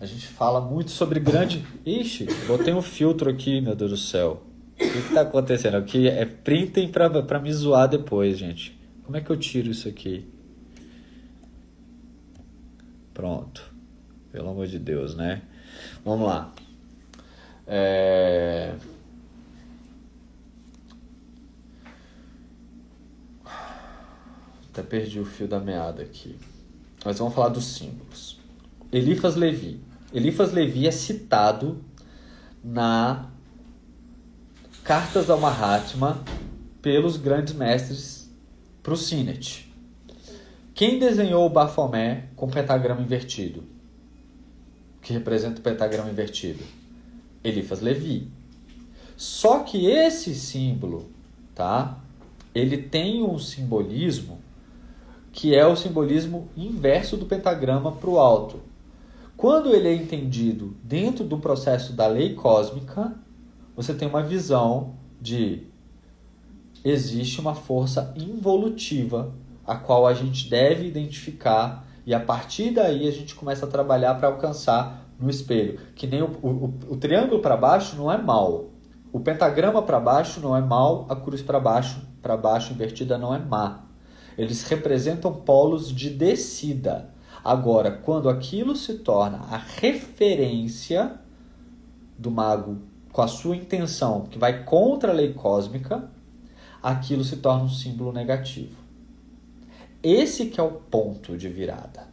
A gente fala muito sobre grande... Ixi, botei um filtro aqui, meu Deus do céu. O que está acontecendo? Aqui printem para me zoar depois, gente. Como é que eu tiro isso aqui? Pronto. Pelo amor de Deus, né? Vamos lá. Até perdi o fio da meada aqui. Mas vamos falar dos símbolos. Eliphas Levi. Eliphas Levi é citado na Cartas ao Mahatma pelos grandes mestres para o Sinet. Quem desenhou o Baphomet com pentagrama invertido? Que representa o pentagrama invertido? Eliphas Levi. Só que esse símbolo, tá? Ele tem um simbolismo que é o simbolismo inverso do pentagrama para o alto. Quando ele é entendido dentro do processo da lei cósmica, você tem uma visão de existe uma força involutiva a qual a gente deve identificar e a partir daí a gente começa a trabalhar para alcançar no espelho. Que nem o triângulo para baixo não é mal, o pentagrama para baixo não é mal, a cruz para baixo invertida não é má. Eles representam polos de descida. Agora, quando aquilo se torna a referência do mago com a sua intenção, que vai contra a lei cósmica, aquilo se torna um símbolo negativo. Esse que é o ponto de virada,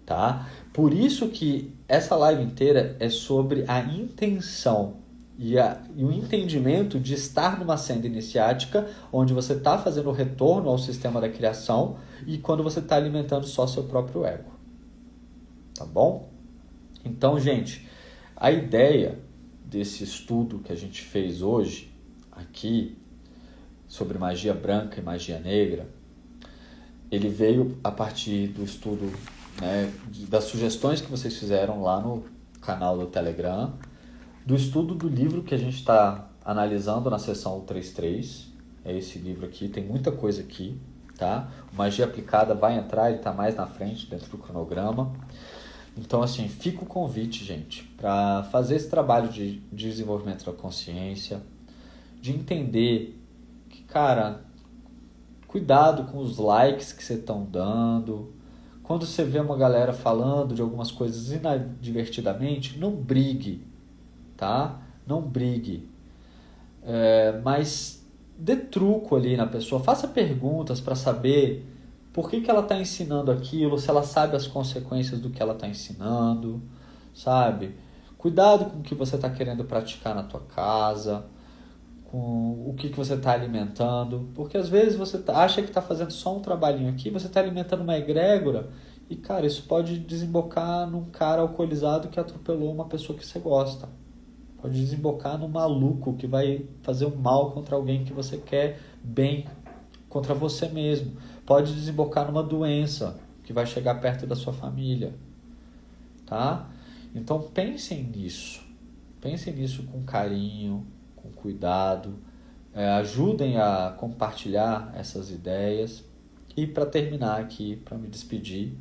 tá? Por isso que essa live inteira é sobre a intenção e o entendimento de estar numa senda iniciática onde você está fazendo o retorno ao sistema da criação e quando você está alimentando só seu próprio ego. Tá bom? Então, gente, a ideia desse estudo que a gente fez hoje aqui sobre magia branca e magia negra, ele veio a partir do estudo, né, das sugestões que vocês fizeram lá no canal do Telegram, do estudo do livro que a gente está analisando na sessão 33, é esse livro aqui, tem muita coisa aqui, tá? O Magia Aplicada vai entrar, ele está mais na frente, dentro do cronograma. Então, assim, fica o convite, gente, para fazer esse trabalho de desenvolvimento da consciência, de entender que, cara, cuidado com os likes que vocês estão dando. Quando você vê uma galera falando de algumas coisas inadvertidamente, não brigue, tá? Não brigue. Mas dê truco ali na pessoa, faça perguntas para saber por que ela está ensinando aquilo, se ela sabe as consequências do que ela está ensinando, sabe? Cuidado com o que você está querendo praticar na tua casa, com o que você está alimentando, porque às vezes você acha que está fazendo só um trabalhinho aqui, você está alimentando uma egrégora e, cara, isso pode desembocar num cara alcoolizado que atropelou uma pessoa que você gosta. Pode desembocar num maluco que vai fazer um mal contra alguém que você quer bem, contra você mesmo. Pode desembocar numa doença que vai chegar perto da sua família, tá? Então pensem nisso com carinho, com cuidado, ajudem a compartilhar essas ideias. E para terminar aqui, para me despedir,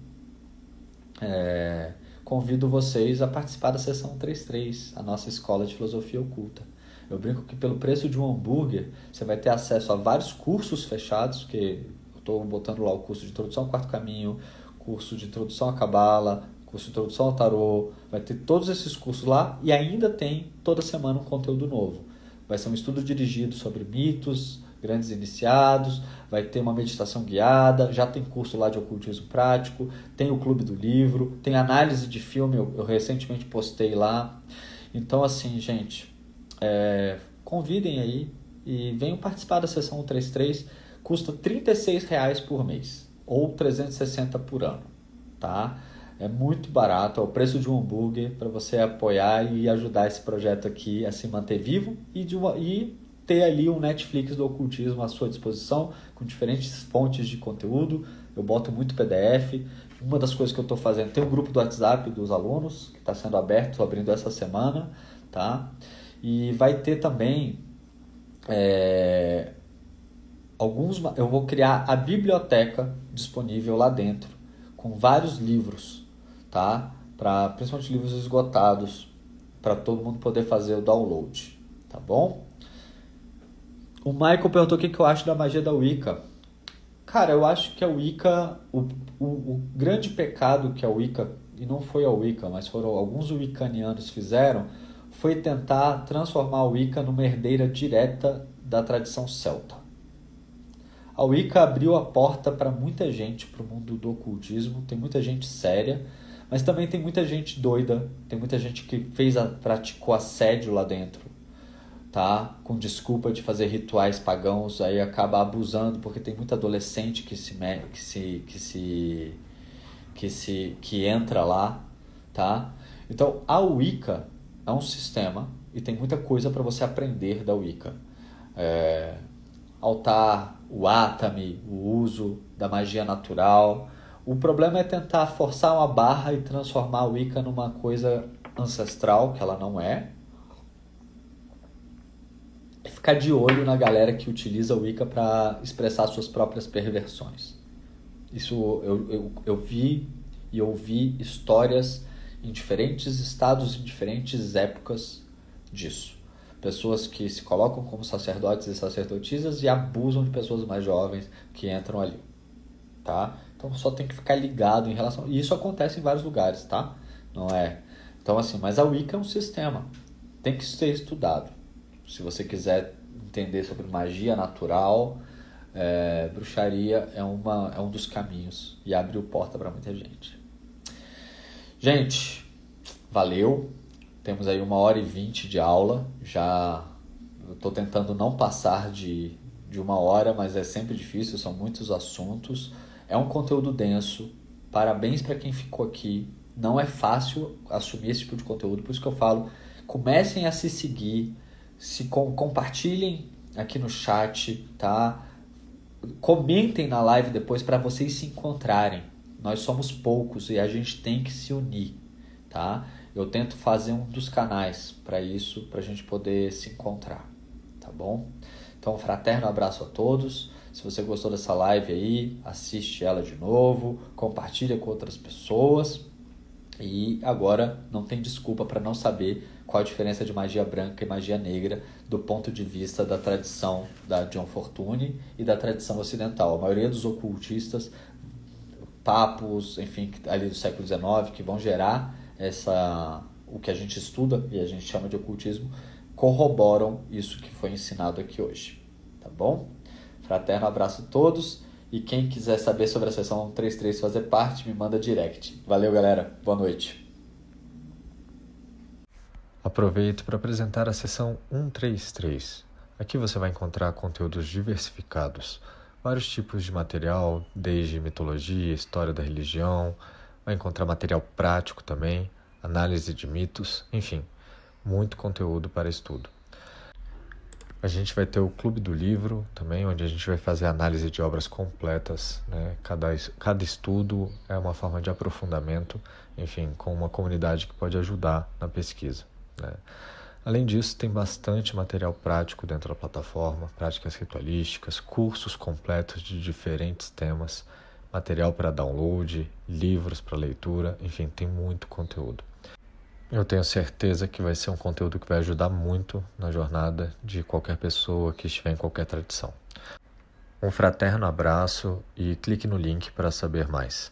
convido vocês a participar da sessão 33, a nossa escola de filosofia oculta. Eu brinco que pelo preço de um hambúrguer, você vai ter acesso a vários cursos fechados, que eu estou botando lá o curso de introdução ao quarto caminho, curso de introdução à cabala, curso de introdução ao tarô, vai ter todos esses cursos lá e ainda tem toda semana um conteúdo novo. Vai ser um estudo dirigido sobre mitos, grandes iniciados, vai ter uma meditação guiada, já tem curso lá de ocultismo prático, tem o clube do livro, tem análise de filme, eu recentemente postei lá. Então, assim, gente, convidem aí e venham participar da sessão 133, custa R$ 36 por mês, ou 360 por ano, tá? É muito barato, é o preço de um hambúrguer para você apoiar e ajudar esse projeto aqui a se manter vivo e ter ali um Netflix do ocultismo à sua disposição, com diferentes fontes de conteúdo. Eu boto muito PDF. Uma das coisas que eu estou fazendo, tem um grupo do WhatsApp dos alunos, que está sendo aberto, estou abrindo essa semana, tá? E vai ter também eu vou criar a biblioteca disponível lá dentro, com vários livros, tá? Principalmente livros esgotados, para todo mundo poder fazer o download, tá bom? O Michael perguntou o que eu acho da magia da Wicca. Cara, eu acho que a Wicca, o grande pecado que a Wicca, e não foi a Wicca, mas foram alguns wiccanianos fizeram, foi tentar transformar a Wicca numa herdeira direta da tradição celta. A Wicca abriu a porta para muita gente, para o mundo do ocultismo, tem muita gente séria, mas também tem muita gente doida, tem muita gente que praticou assédio lá dentro, tá? Com desculpa de fazer rituais pagãos, aí acaba abusando, porque tem muito adolescente que entra lá, tá? Então, a Wicca é um sistema e tem muita coisa para você aprender da Wicca. Altar, o Atami, o uso da magia natural. O problema é tentar forçar uma barra e transformar a Wicca numa coisa ancestral, que ela não é. E ficar de olho na galera que utiliza a Wicca para expressar suas próprias perversões. Isso eu vi e ouvi histórias em diferentes estados, em diferentes épocas disso. Pessoas que se colocam como sacerdotes e sacerdotisas e abusam de pessoas mais jovens que entram ali, tá? Então só tem que ficar ligado em relação... E isso acontece em vários lugares, tá? Não é... Então assim, mas a Wicca é um sistema. Tem que ser estudado. Se você quiser entender sobre magia natural, bruxaria é um dos caminhos e abriu porta para muita gente. Gente, valeu. Temos aí 1h20 de aula. Eu estou tentando não passar de 1 hora, mas é sempre difícil, são muitos assuntos. É um conteúdo denso. Parabéns para quem ficou aqui. Não é fácil assumir esse tipo de conteúdo, por isso que eu falo, comecem a se seguir, compartilhem aqui no chat, tá? Comentem na live depois para vocês se encontrarem. Nós somos poucos e a gente tem que se unir, tá? Eu tento fazer um dos canais para isso, para a gente poder se encontrar, tá bom? Então, um fraterno abraço a todos. Se você gostou dessa live aí, assiste ela de novo, compartilha com outras pessoas. E agora não tem desculpa para não saber qual a diferença de magia branca e magia negra do ponto de vista da tradição da John Fortune e da tradição ocidental. A maioria dos ocultistas, papos, enfim, ali do século XIX, que vão gerar o que a gente estuda e a gente chama de ocultismo, corroboram isso que foi ensinado aqui hoje. Tá bom? Fraterno abraço a todos. E quem quiser saber sobre a sessão 133 fazer parte, me manda direct. Valeu, galera. Boa noite. Aproveito para apresentar a sessão 133. Aqui você vai encontrar conteúdos diversificados, vários tipos de material, desde mitologia, história da religião, vai encontrar material prático também, análise de mitos, enfim, muito conteúdo para estudo. A gente vai ter o Clube do Livro também, onde a gente vai fazer análise de obras completas, né? Cada estudo é uma forma de aprofundamento, enfim, com uma comunidade que pode ajudar na pesquisa, né? Além disso, tem bastante material prático dentro da plataforma, práticas ritualísticas, cursos completos de diferentes temas, material para download, livros para leitura, enfim, tem muito conteúdo. Eu tenho certeza que vai ser um conteúdo que vai ajudar muito na jornada de qualquer pessoa que estiver em qualquer tradição. Um fraterno abraço e clique no link para saber mais.